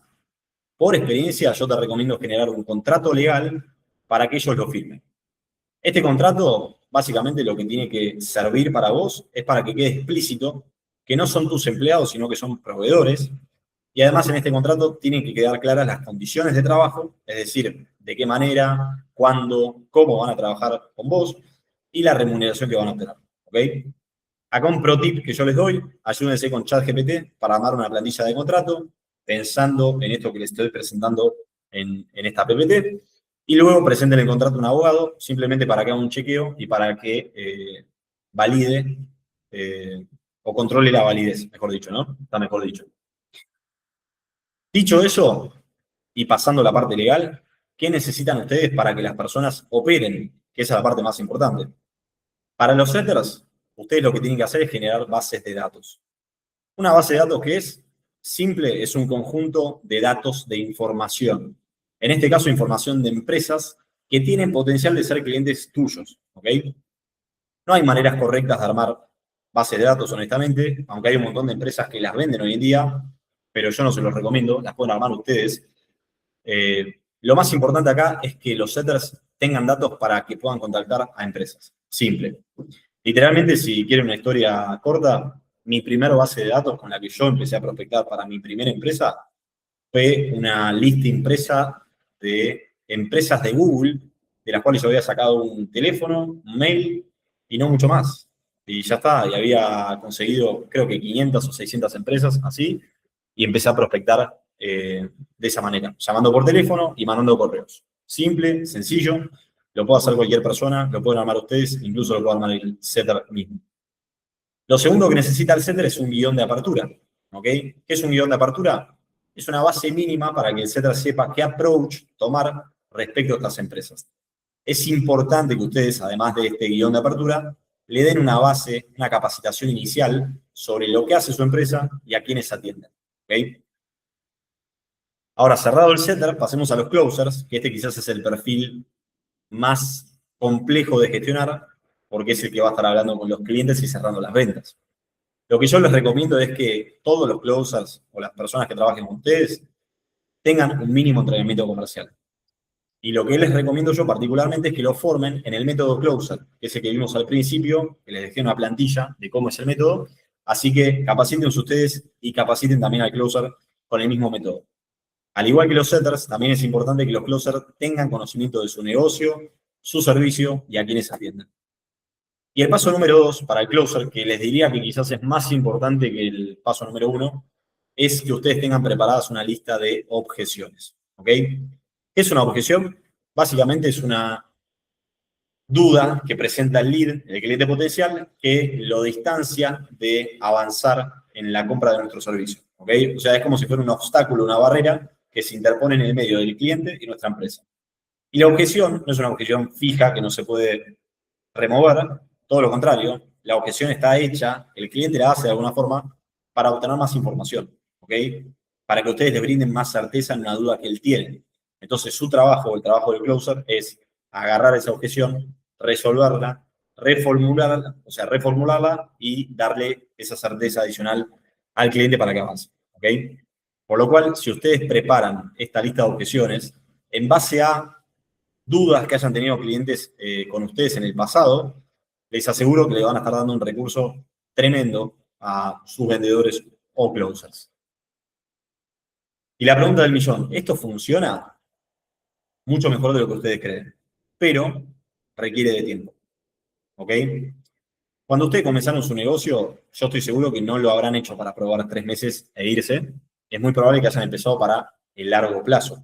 Por experiencia, yo te recomiendo generar un contrato legal para que ellos lo firmen. Este contrato, básicamente, lo que tiene que servir para vos es para que quede explícito que no son tus empleados, sino que son proveedores. Y además, en este contrato tienen que quedar claras las condiciones de trabajo, es decir, de qué manera, cuándo, cómo van a trabajar con vos y la remuneración que van a obtener. ¿Ok? Acá un pro tip que yo les doy, ayúdense con ChatGPT para armar una plantilla de contrato, pensando en esto que les estoy presentando en esta PPT, y luego presenten el contrato a un abogado, simplemente para que haga un chequeo y para que valide o controle la validez, mejor dicho, ¿no? Está mejor dicho. Dicho eso, y pasando a la parte legal, ¿qué necesitan ustedes para que las personas operen? Que esa es la parte más importante. Para los setters, ustedes lo que tienen que hacer es generar bases de datos. Una base de datos que es simple, es un conjunto de datos de información. En este caso, información de empresas que tienen potencial de ser clientes tuyos, ¿ok? No hay maneras correctas de armar bases de datos, honestamente, aunque hay un montón de empresas que las venden hoy en día, pero yo no se los recomiendo, las pueden armar ustedes. Lo más importante acá es que los setters tengan datos para que puedan contactar a empresas. Simple. Literalmente, si quieren una historia corta, mi primera base de datos con la que yo empecé a prospectar para mi primera empresa fue una lista impresa de empresas de Google, de las cuales yo había sacado un teléfono, un mail y no mucho más. Y ya está, y había conseguido creo que 500 o 600 empresas así, y empecé a prospectar de esa manera, llamando por teléfono y mandando correos. Simple, sencillo, lo puede hacer cualquier persona, lo pueden armar ustedes, incluso lo puede armar el setter mismo. Lo segundo que necesita el setter es un guión de apertura, ¿ok? ¿Qué es un guión de apertura? Es una base mínima para que el setter sepa qué approach tomar respecto a estas empresas. Es importante que ustedes, además de este guión de apertura, le den una base, una capacitación inicial sobre lo que hace su empresa y a quiénes atienden, ¿ok? Ahora, cerrado el setter, pasemos a los closers, que este quizás es el perfil más complejo de gestionar, porque es el que va a estar hablando con los clientes y cerrando las ventas. Lo que yo les recomiendo es que todos los closers o las personas que trabajen con ustedes tengan un mínimo entrenamiento comercial. Y lo que les recomiendo yo particularmente es que lo formen en el método Closer, que es el que vimos al principio, que les dejé una plantilla de cómo es el método. Así que capacítense ustedes y capaciten también al Closer con el mismo método. Al igual que los setters, también es importante que los closers tengan conocimiento de su negocio, su servicio y a quienes atienden. Y el paso número 2 para el closer, que les diría que quizás es más importante que el paso número 1, es que ustedes tengan preparadas una lista de objeciones. ¿Ok? ¿Qué es una objeción? Básicamente es una duda que presenta el lead, el cliente potencial, que lo distancia de avanzar en la compra de nuestro servicio. ¿Ok? O sea, es como si fuera un obstáculo, una barrera que se interpone en el medio del cliente y nuestra empresa. Y la objeción no es una objeción fija que no se puede remover, todo lo contrario, la objeción está hecha, el cliente la hace de alguna forma para obtener más información, ¿ok? Para que ustedes le brinden más certeza en una duda que él tiene. Entonces, su trabajo, el trabajo del closer, es agarrar esa objeción, resolverla, reformularla, o sea, reformularla y darle esa certeza adicional al cliente para que avance, ¿ok? Por lo cual, si ustedes preparan esta lista de objeciones, en base a dudas que hayan tenido clientes con ustedes en el pasado, les aseguro que le van a estar dando un recurso tremendo a sus vendedores o closers. Y la pregunta del millón, ¿esto funciona? Mucho mejor de lo que ustedes creen, pero requiere de tiempo. ¿Ok? Cuando ustedes comenzaron su negocio, yo estoy seguro que no lo habrán hecho para probar 3 meses e irse. Es muy probable que hayan empezado para el largo plazo.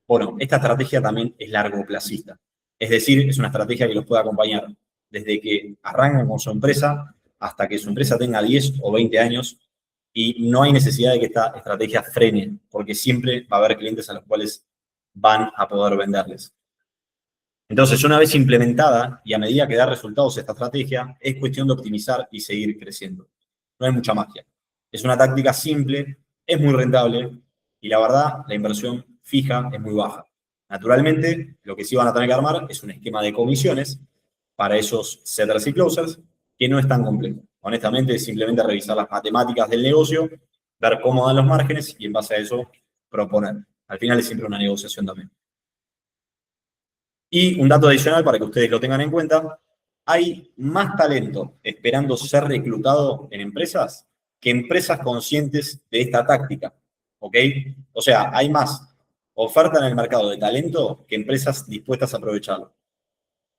Bueno, esta estrategia también es largo plazista. Es decir, es una estrategia que los puede acompañar desde que arrancan con su empresa hasta que su empresa tenga 10 o 20 años y no hay necesidad de que esta estrategia frene, porque siempre va a haber clientes a los cuales van a poder venderles. Entonces, una vez implementada y a medida que da resultados esta estrategia, es cuestión de optimizar y seguir creciendo. No hay mucha magia. Es una táctica simple, es muy rentable y la verdad, la inversión fija es muy baja. Naturalmente, lo que sí van a tener que armar es un esquema de comisiones para esos setters y closers que no es tan complejo. Honestamente, es simplemente revisar las matemáticas del negocio, ver cómo dan los márgenes y en base a eso proponer. Al final es siempre una negociación también. Y un dato adicional para que ustedes lo tengan en cuenta, hay más talento esperando ser reclutado en empresas que empresas conscientes de esta táctica, ¿ok? O sea, hay más oferta en el mercado de talento que empresas dispuestas a aprovecharlo.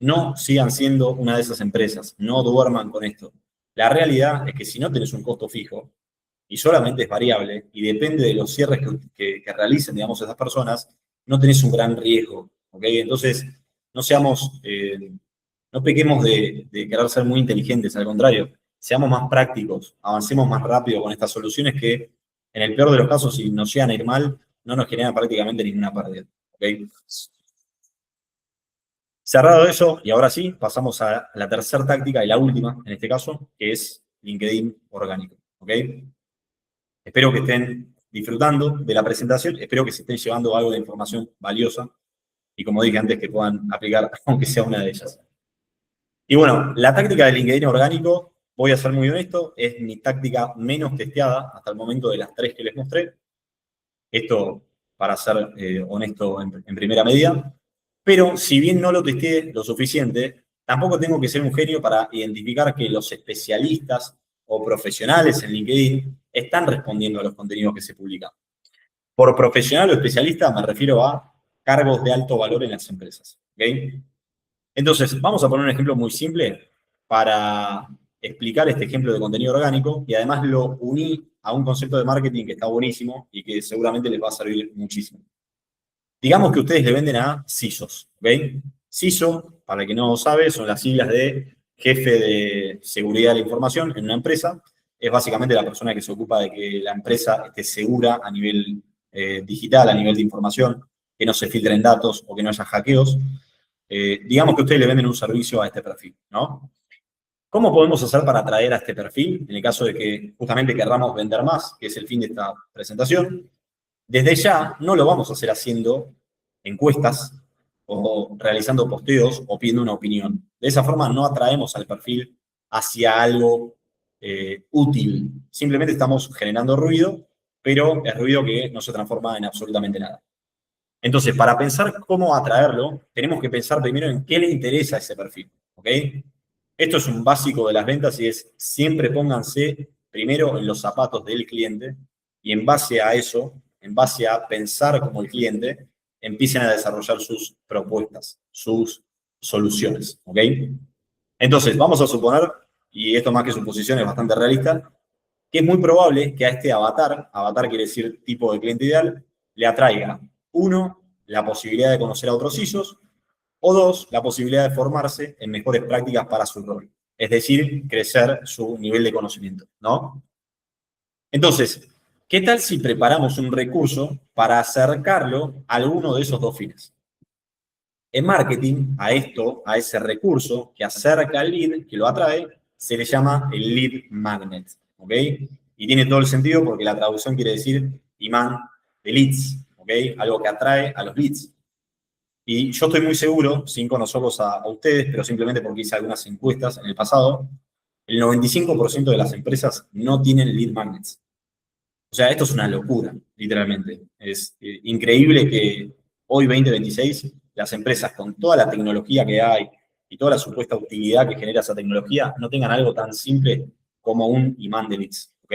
No sigan siendo una de esas empresas, no duerman con esto. La realidad es que si no tenés un costo fijo y solamente es variable y depende de los cierres que realicen, digamos, esas personas, no tenés un gran riesgo, ¿ok? Entonces, no seamos, no pequemos de querer ser muy inteligentes, al contrario, seamos más prácticos, avancemos más rápido con estas soluciones que, en el peor de los casos, si nos llegan a ir mal, no nos generan prácticamente ninguna pérdida, ¿ok? Cerrado eso, y ahora sí, pasamos a la tercera táctica y la última, en este caso, que es LinkedIn orgánico, ¿ok? Espero que estén disfrutando de la presentación, espero que se estén llevando algo de información valiosa y como dije antes, que puedan aplicar aunque sea una de ellas. Y bueno, la táctica de LinkedIn orgánico, voy a ser muy honesto, es mi táctica menos testeada hasta el momento de las 3 que les mostré. Esto para ser honesto en primera medida. Pero si bien no lo testé lo suficiente, tampoco tengo que ser un genio para identificar que los especialistas o profesionales en LinkedIn están respondiendo a los contenidos que se publican. Por profesional o especialista me refiero a cargos de alto valor en las empresas. ¿Ok? Entonces, vamos a poner un ejemplo muy simple para explicar este ejemplo de contenido orgánico y además lo uní a un concepto de marketing que está buenísimo y que seguramente les va a servir muchísimo. Digamos que ustedes le venden a CISOs, ¿ok? CISO, para el que no lo sabe, son las siglas de jefe de seguridad de la información en una empresa. Es básicamente la persona que se ocupa de que la empresa esté segura a nivel digital, a nivel de información, que no se filtren datos o que no haya hackeos. Digamos que ustedes le venden un servicio a este perfil, ¿no? ¿Cómo podemos hacer para atraer a este perfil? En el caso de que justamente querramos vender más, que es el fin de esta presentación. Desde ya no lo vamos a hacer haciendo encuestas o realizando posteos o pidiendo una opinión. De esa forma no atraemos al perfil hacia algo útil. Simplemente estamos generando ruido, pero es ruido que no se transforma en absolutamente nada. Entonces, para pensar cómo atraerlo, tenemos que pensar primero en qué le interesa a ese perfil, ¿ok? Esto es un básico de las ventas y es siempre pónganse primero en los zapatos del cliente y en base a eso, en base a pensar como el cliente, empiecen a desarrollar sus propuestas, sus soluciones, ¿ok? Entonces, vamos a suponer, y esto más que suposición es bastante realista, que es muy probable que a este avatar quiere decir tipo de cliente ideal, le atraiga, uno, la posibilidad de conocer a otros ISOs, o dos, la posibilidad de formarse en mejores prácticas para su rol. Es decir, crecer su nivel de conocimiento, ¿no? Entonces, ¿qué tal si preparamos un recurso para acercarlo a alguno de esos dos fines? En marketing, a esto, a ese recurso que acerca al lead, que lo atrae, se le llama el lead magnet, ¿ok? Y tiene todo el sentido porque la traducción quiere decir imán de leads, ¿ok? Algo que atrae a los leads. Y yo estoy muy seguro, sin conocerlos a ustedes, pero simplemente porque hice algunas encuestas en el pasado, el 95% de las empresas no tienen lead magnets. O sea, esto es una locura, literalmente. Es increíble que hoy, 2026, las empresas con toda la tecnología que hay y toda la supuesta utilidad que genera esa tecnología no tengan algo tan simple como un imán de leads, ¿ok?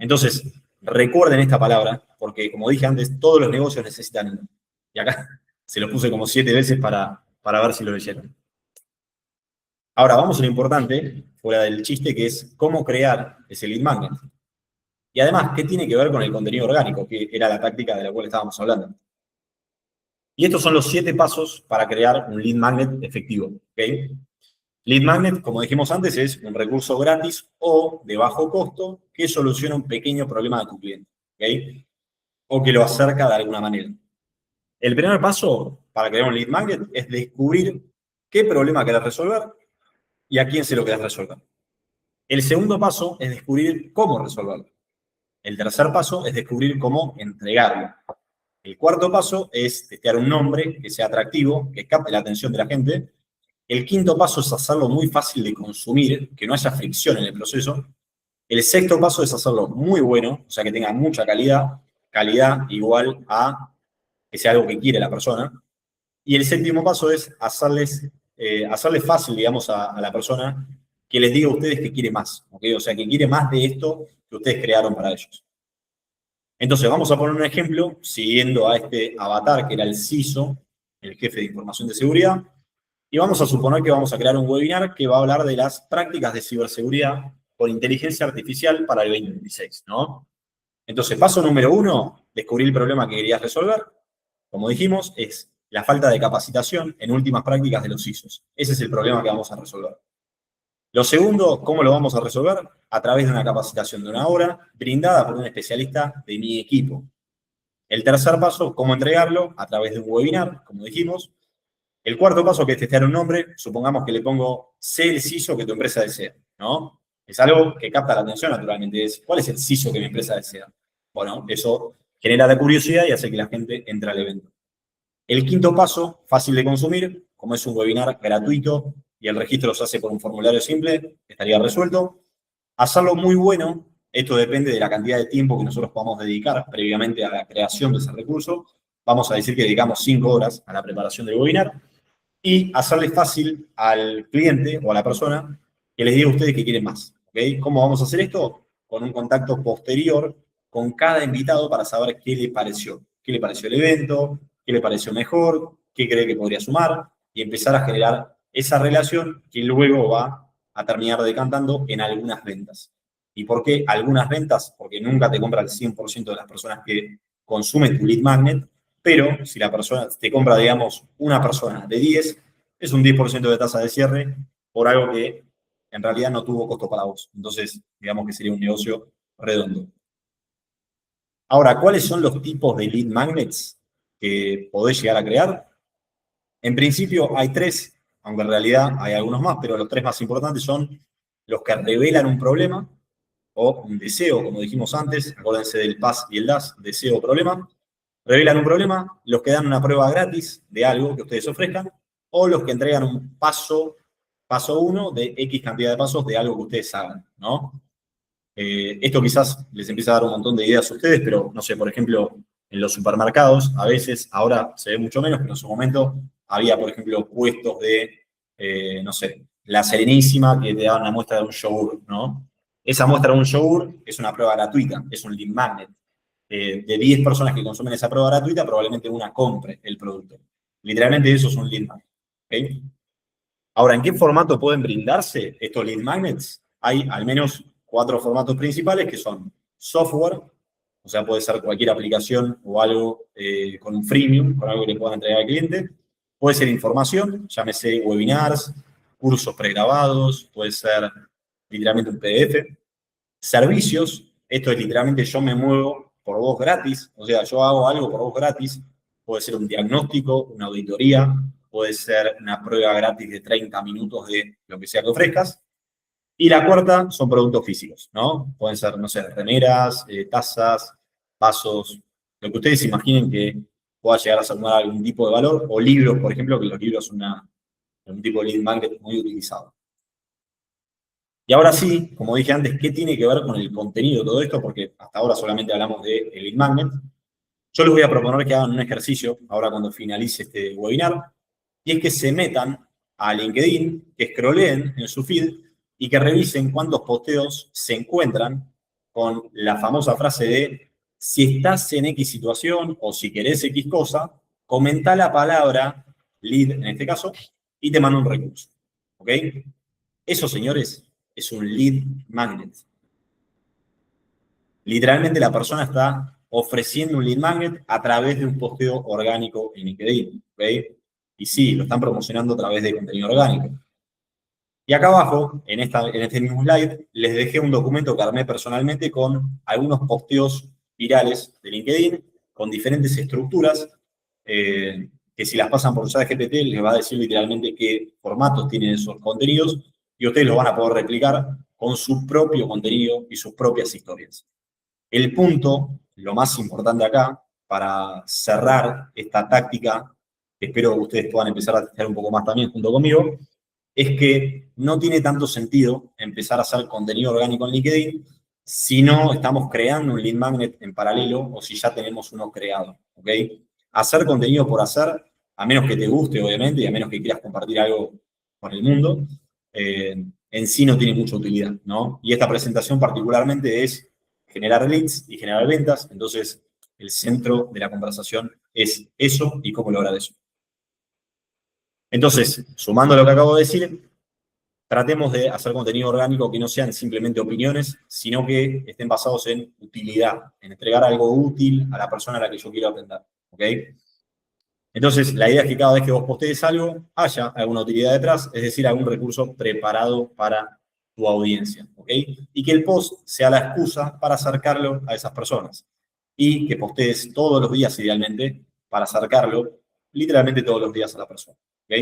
Entonces, recuerden esta palabra, porque como dije antes, todos los negocios necesitan uno. Y acá se lo puse como 7 veces para ver si lo leyeron. Ahora, vamos a lo importante, fuera del chiste, que es cómo crear ese lead magnet. Y además, ¿qué tiene que ver con el contenido orgánico? Que era la táctica de la cual estábamos hablando. Y estos son los 7 pasos para crear un lead magnet efectivo, ¿ok? Lead magnet, como dijimos antes, es un recurso gratis o de bajo costo que soluciona un pequeño problema de tu cliente, ¿ok? O que lo acerca de alguna manera. El primer paso para crear un lead magnet es descubrir qué problema querés resolver y a quién se lo querés resolver. El segundo paso es descubrir cómo resolverlo. El tercer paso es descubrir cómo entregarlo. El cuarto paso es testear un nombre que sea atractivo, que capte la atención de la gente. El quinto paso es hacerlo muy fácil de consumir, que no haya fricción en el proceso. El sexto paso es hacerlo muy bueno, o sea, que tenga mucha calidad, calidad igual a que sea algo que quiere la persona. Y el séptimo paso es hacerle fácil, digamos, a la persona que les diga a ustedes que quiere más, ¿ok? O sea, que quiere más de esto que ustedes crearon para ellos. Entonces, vamos a poner un ejemplo siguiendo a este avatar que era el CISO, el jefe de información de seguridad, y vamos a suponer que vamos a crear un webinar que va a hablar de las prácticas de ciberseguridad con inteligencia artificial para el 2026, ¿no? Entonces, paso número 1, descubrir el problema que querías resolver. Como dijimos, es la falta de capacitación en últimas prácticas de los ISOs. Ese es el problema que vamos a resolver. Lo segundo, ¿cómo lo vamos a resolver? A través de una capacitación de 1 hora brindada por un especialista de mi equipo. El tercer paso, ¿cómo entregarlo? A través de un webinar, como dijimos. El cuarto paso, que es testear un nombre, supongamos que le pongo sé el CISO que tu empresa desea, ¿no? Es algo que capta la atención naturalmente, es ¿cuál es el CISO que mi empresa desea? Bueno, eso genera la curiosidad y hace que la gente entre al evento. El quinto paso, fácil de consumir, como es un webinar gratuito y el registro se hace por un formulario simple, estaría resuelto. Hacerlo muy bueno, esto depende de la cantidad de tiempo que nosotros podamos dedicar previamente a la creación de ese recurso. Vamos a decir que dedicamos 5 horas a la preparación del webinar y hacerle fácil al cliente o a la persona que les diga a ustedes que quieren más. ¿Okay? ¿Cómo vamos a hacer esto? Con un contacto posterior con cada invitado para saber qué le pareció. ¿Qué le pareció el evento? ¿Qué le pareció mejor? ¿Qué cree que podría sumar? Y empezar a generar esa relación que luego va a terminar decantando en algunas ventas. ¿Y por qué algunas ventas? Porque nunca te compra el 100% de las personas que consumen tu lead magnet, pero si la persona te compra, digamos, una persona de 10, es un 10% de tasa de cierre por algo que en realidad no tuvo costo para vos. Entonces, digamos que sería un negocio redondo. Ahora, ¿cuáles son los tipos de lead magnets que podés llegar a crear? En principio hay 3, aunque en realidad hay algunos más, pero los 3 más importantes son los que revelan un problema o un deseo, como dijimos antes, acuérdense del PAS y el DAS, deseo o problema. Revelan un problema, los que dan una prueba gratis de algo que ustedes ofrezcan, o los que entregan un paso 1 de X cantidad de pasos de algo que ustedes hagan, ¿no? Esto quizás les empieza a dar un montón de ideas a ustedes, pero no sé, por ejemplo, en los supermercados, a veces, ahora se ve mucho menos, pero en su momento había, por ejemplo, puestos de, no sé, la Serenísima que te daban una muestra de un yogur, ¿no? Esa muestra de un yogur es una prueba gratuita, es un lead magnet. De 10 personas que consumen esa prueba gratuita, probablemente una compre el producto. Literalmente eso es un lead magnet. ¿Okay? Ahora, ¿en qué formato pueden brindarse estos lead magnets? Hay al menos 4 formatos principales que son software, o sea, puede ser cualquier aplicación o algo con un freemium, con algo que le puedan entregar al cliente. Puede ser información, llámese webinars, cursos pregrabados, puede ser literalmente un PDF. Servicios, esto es literalmente yo me muevo por vos gratis, o sea, yo hago algo por vos gratis, puede ser un diagnóstico, una auditoría, puede ser una prueba gratis de 30 minutos de lo que sea que ofrezcas. Y la cuarta son productos físicos, ¿no? Pueden ser, no sé, remeras, tazas, vasos, lo que ustedes imaginen que pueda llegar a sumar algún tipo de valor, o libros, por ejemplo, que los libros son un tipo de lead magnet muy utilizado. Y ahora sí, como dije antes, ¿qué tiene que ver con el contenido de todo esto? Porque hasta ahora solamente hablamos de lead magnet. Yo les voy a proponer que hagan un ejercicio, ahora cuando finalice este webinar, y es que se metan a LinkedIn, que scrolleen en su feed y que revisen cuántos posteos se encuentran con la famosa frase de si estás en X situación o si querés X cosa, comenta la palabra lead en este caso y te manda un recurso. ¿Ok? Eso, señores, es un lead magnet. Literalmente la persona está ofreciendo un lead magnet a través de un posteo orgánico en LinkedIn. ¿Ok? Y sí, lo están promocionando a través de contenido orgánico. Y acá abajo, en este mismo slide, les dejé un documento que armé personalmente con algunos posteos virales de LinkedIn, con diferentes estructuras, que si las pasan por ChatGPT les va a decir literalmente qué formatos tienen esos contenidos, y ustedes los van a poder replicar con su propio contenido y sus propias historias. El punto, lo más importante acá, para cerrar esta táctica, que espero que ustedes puedan empezar a testear un poco más también junto conmigo, es que no tiene tanto sentido empezar a hacer contenido orgánico en LinkedIn si no estamos creando un lead magnet en paralelo o si ya tenemos uno creado, ¿ok? Hacer contenido por hacer, a menos que te guste, obviamente, y a menos que quieras compartir algo con el mundo, en sí no tiene mucha utilidad, ¿no? Y esta presentación particularmente es generar leads y generar ventas, entonces el centro de la conversación es eso y cómo lograr eso. Entonces, sumando lo que acabo de decir, tratemos de hacer contenido orgánico que no sean simplemente opiniones, sino que estén basados en utilidad, en entregar algo útil a la persona a la que yo quiero atender. ¿Ok? Entonces, la idea es que cada vez que vos postees algo, haya alguna utilidad detrás, es decir, algún recurso preparado para tu audiencia. ¿Ok? Y que el post sea la excusa para acercarlo a esas personas. Y que postees todos los días, idealmente, para acercarlo literalmente todos los días a la persona. ¿Ok?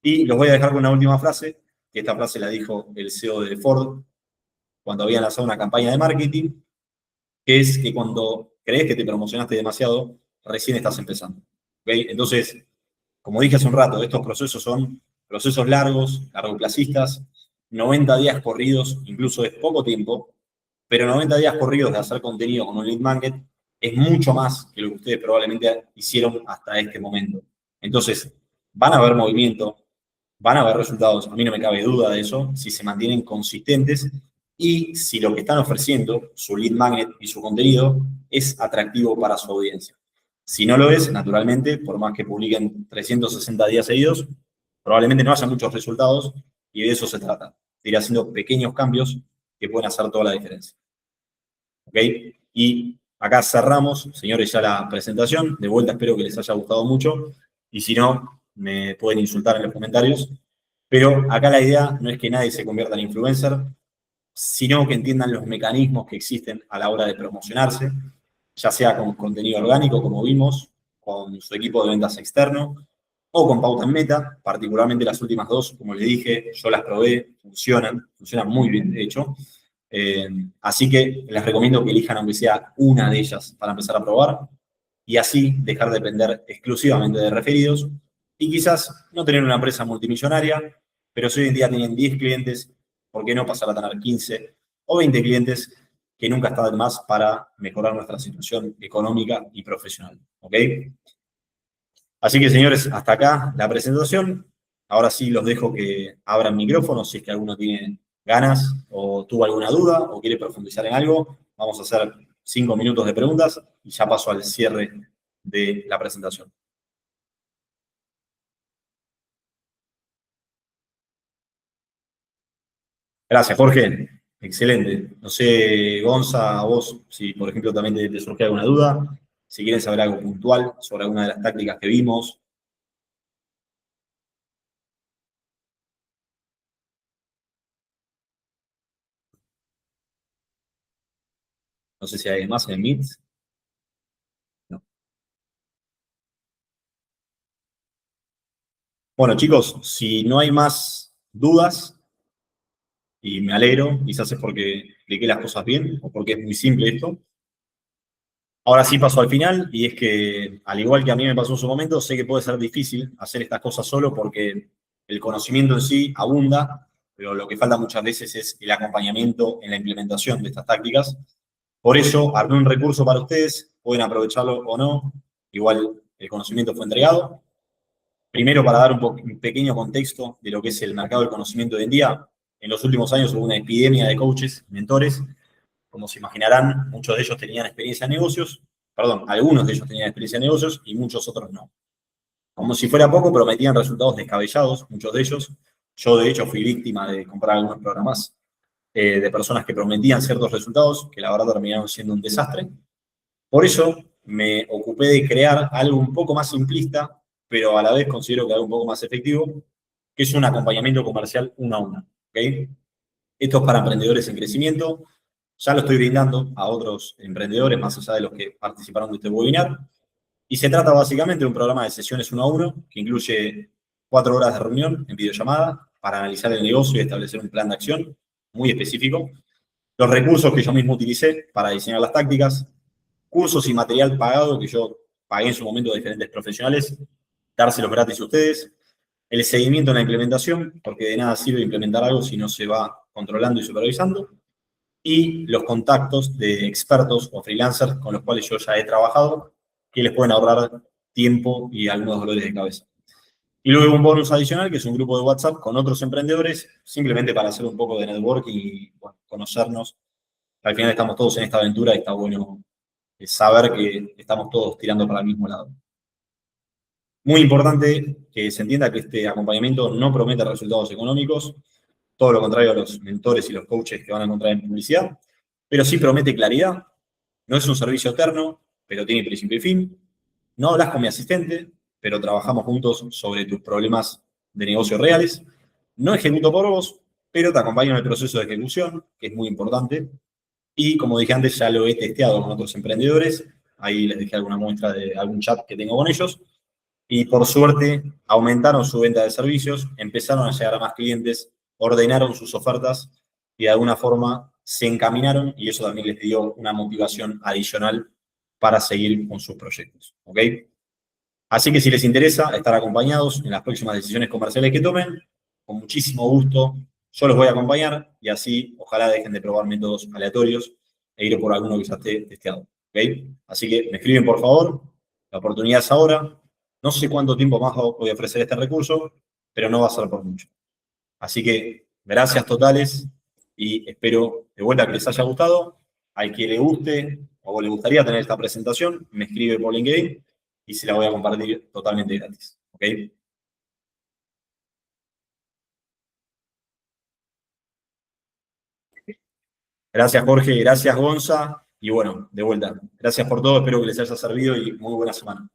Y los voy a dejar con una última frase, que esta frase la dijo el CEO de Ford cuando habían lanzado una campaña de marketing, que es que cuando crees que te promocionaste demasiado, recién estás empezando. ¿Okay? Entonces, como dije hace un rato, estos procesos son procesos largos, largoplacistas, 90 días corridos, incluso es poco tiempo, pero 90 días corridos de hacer contenido con un lead magnet es mucho más que lo que ustedes probablemente hicieron hasta este momento. Entonces, van a haber movimiento, van a haber resultados, a mí no me cabe duda de eso, si se mantienen consistentes y si lo que están ofreciendo, su lead magnet y su contenido, es atractivo para su audiencia. Si no lo es, naturalmente, por más que publiquen 360 días seguidos, probablemente no haya muchos resultados y de eso se trata, de ir haciendo pequeños cambios que pueden hacer toda la diferencia. ¿Ok? Y acá cerramos, señores, ya la presentación. De vuelta, espero que les haya gustado mucho y si no, me pueden insultar en los comentarios. Pero acá la idea no es que nadie se convierta en influencer, sino que entiendan los mecanismos que existen a la hora de promocionarse, ya sea con contenido orgánico, como vimos, con su equipo de ventas externo, o con pauta en meta, particularmente las últimas dos, como les dije, yo las probé, funcionan muy bien, de hecho. Así que les recomiendo que elijan aunque sea una de ellas para empezar a probar y así dejar de depender exclusivamente de referidos y quizás no tener una empresa multimillonaria, pero si hoy en día tienen 10 clientes, ¿por qué no pasar a tener 15 o 20 clientes que nunca está de más para mejorar nuestra situación económica y profesional. ¿Ok? Así que, señores, hasta acá la presentación. Ahora sí los dejo que abran micrófonos si es que alguno tiene ganas o tuvo alguna duda o quiere profundizar en algo. Vamos a hacer 5 minutos de preguntas y ya paso al cierre de la presentación. Gracias, Jorge. Excelente. No sé, Gonza, a vos, si por ejemplo también te surge alguna duda, si quieren saber algo puntual sobre alguna de las tácticas que vimos. No sé si hay más en el Meet. No. Bueno, chicos, si no hay más dudas, y me alegro, quizás es porque expliqué las cosas bien o porque es muy simple esto. Ahora sí paso al final, y es que, al igual que a mí me pasó en su momento, sé que puede ser difícil hacer estas cosas solo porque el conocimiento en sí abunda, pero lo que falta muchas veces es el acompañamiento en la implementación de estas tácticas. Por eso, armé un recurso para ustedes, pueden aprovecharlo o no, igual el conocimiento fue entregado. Primero, para dar un pequeño contexto de lo que es el mercado del conocimiento hoy en día, en los últimos años hubo una epidemia de coaches, mentores. Como se imaginarán, muchos de ellos tenían experiencia en negocios, perdón, algunos de ellos tenían experiencia en negocios y muchos otros no. Como si fuera poco, prometían resultados descabellados, muchos de ellos. Yo, de hecho, fui víctima de comprar algunos programas de personas que prometían ciertos resultados que la verdad terminaron siendo un desastre. Por eso me ocupé de crear algo un poco más simplista, pero a la vez considero que algo un poco más efectivo, que es un acompañamiento comercial uno a uno. ¿Okay? Esto es para emprendedores en crecimiento. Ya lo estoy brindando a otros emprendedores, más allá de los que participaron de este webinar. Y se trata básicamente de un programa de sesiones uno a uno, que incluye 4 horas de reunión en videollamada para analizar el negocio y establecer un plan de acción muy específico. Los recursos que yo mismo utilicé para diseñar las tácticas, cursos y material pagado que yo pagué en su momento a diferentes profesionales, dárselos gratis a ustedes, el seguimiento en la implementación, porque de nada sirve implementar algo si no se va controlando y supervisando, y los contactos de expertos o freelancers con los cuales yo ya he trabajado, que les pueden ahorrar tiempo y algunos dolores de cabeza. Y luego un bonus adicional, que es un grupo de WhatsApp con otros emprendedores, simplemente para hacer un poco de networking y bueno, conocernos. Al final estamos todos en esta aventura y está bueno saber que estamos todos tirando para el mismo lado. Muy importante que se entienda que este acompañamiento no promete resultados económicos, todo lo contrario a los mentores y los coaches que van a encontrar en publicidad, pero sí promete claridad. No es un servicio eterno, pero tiene principio y fin. No hablas con mi asistente, pero trabajamos juntos sobre tus problemas de negocio reales. No ejecuto por vos, pero te acompaño en el proceso de ejecución, que es muy importante. Y como dije antes, ya lo he testeado con otros emprendedores. Ahí les dejé alguna muestra de algún chat que tengo con ellos. Y por suerte aumentaron su venta de servicios, empezaron a llegar a más clientes, ordenaron sus ofertas y de alguna forma se encaminaron y eso también les dio una motivación adicional para seguir con sus proyectos. ¿Ok? Así que si les interesa estar acompañados en las próximas decisiones comerciales que tomen, con muchísimo gusto yo los voy a acompañar y así ojalá dejen de probar métodos aleatorios e ir por alguno que ya esté testeado. ¿Ok? Así que me escriben por favor, la oportunidad es ahora. No sé cuánto tiempo más voy a ofrecer este recurso, pero no va a ser por mucho. Así que gracias totales y espero de vuelta que les haya gustado. Al que le guste o le gustaría tener esta presentación, me escribe por LinkedIn y se la voy a compartir totalmente gratis. ¿Ok? Gracias Jorge, gracias Gonza y bueno, de vuelta. Gracias por todo, espero que les haya servido y muy buena semana.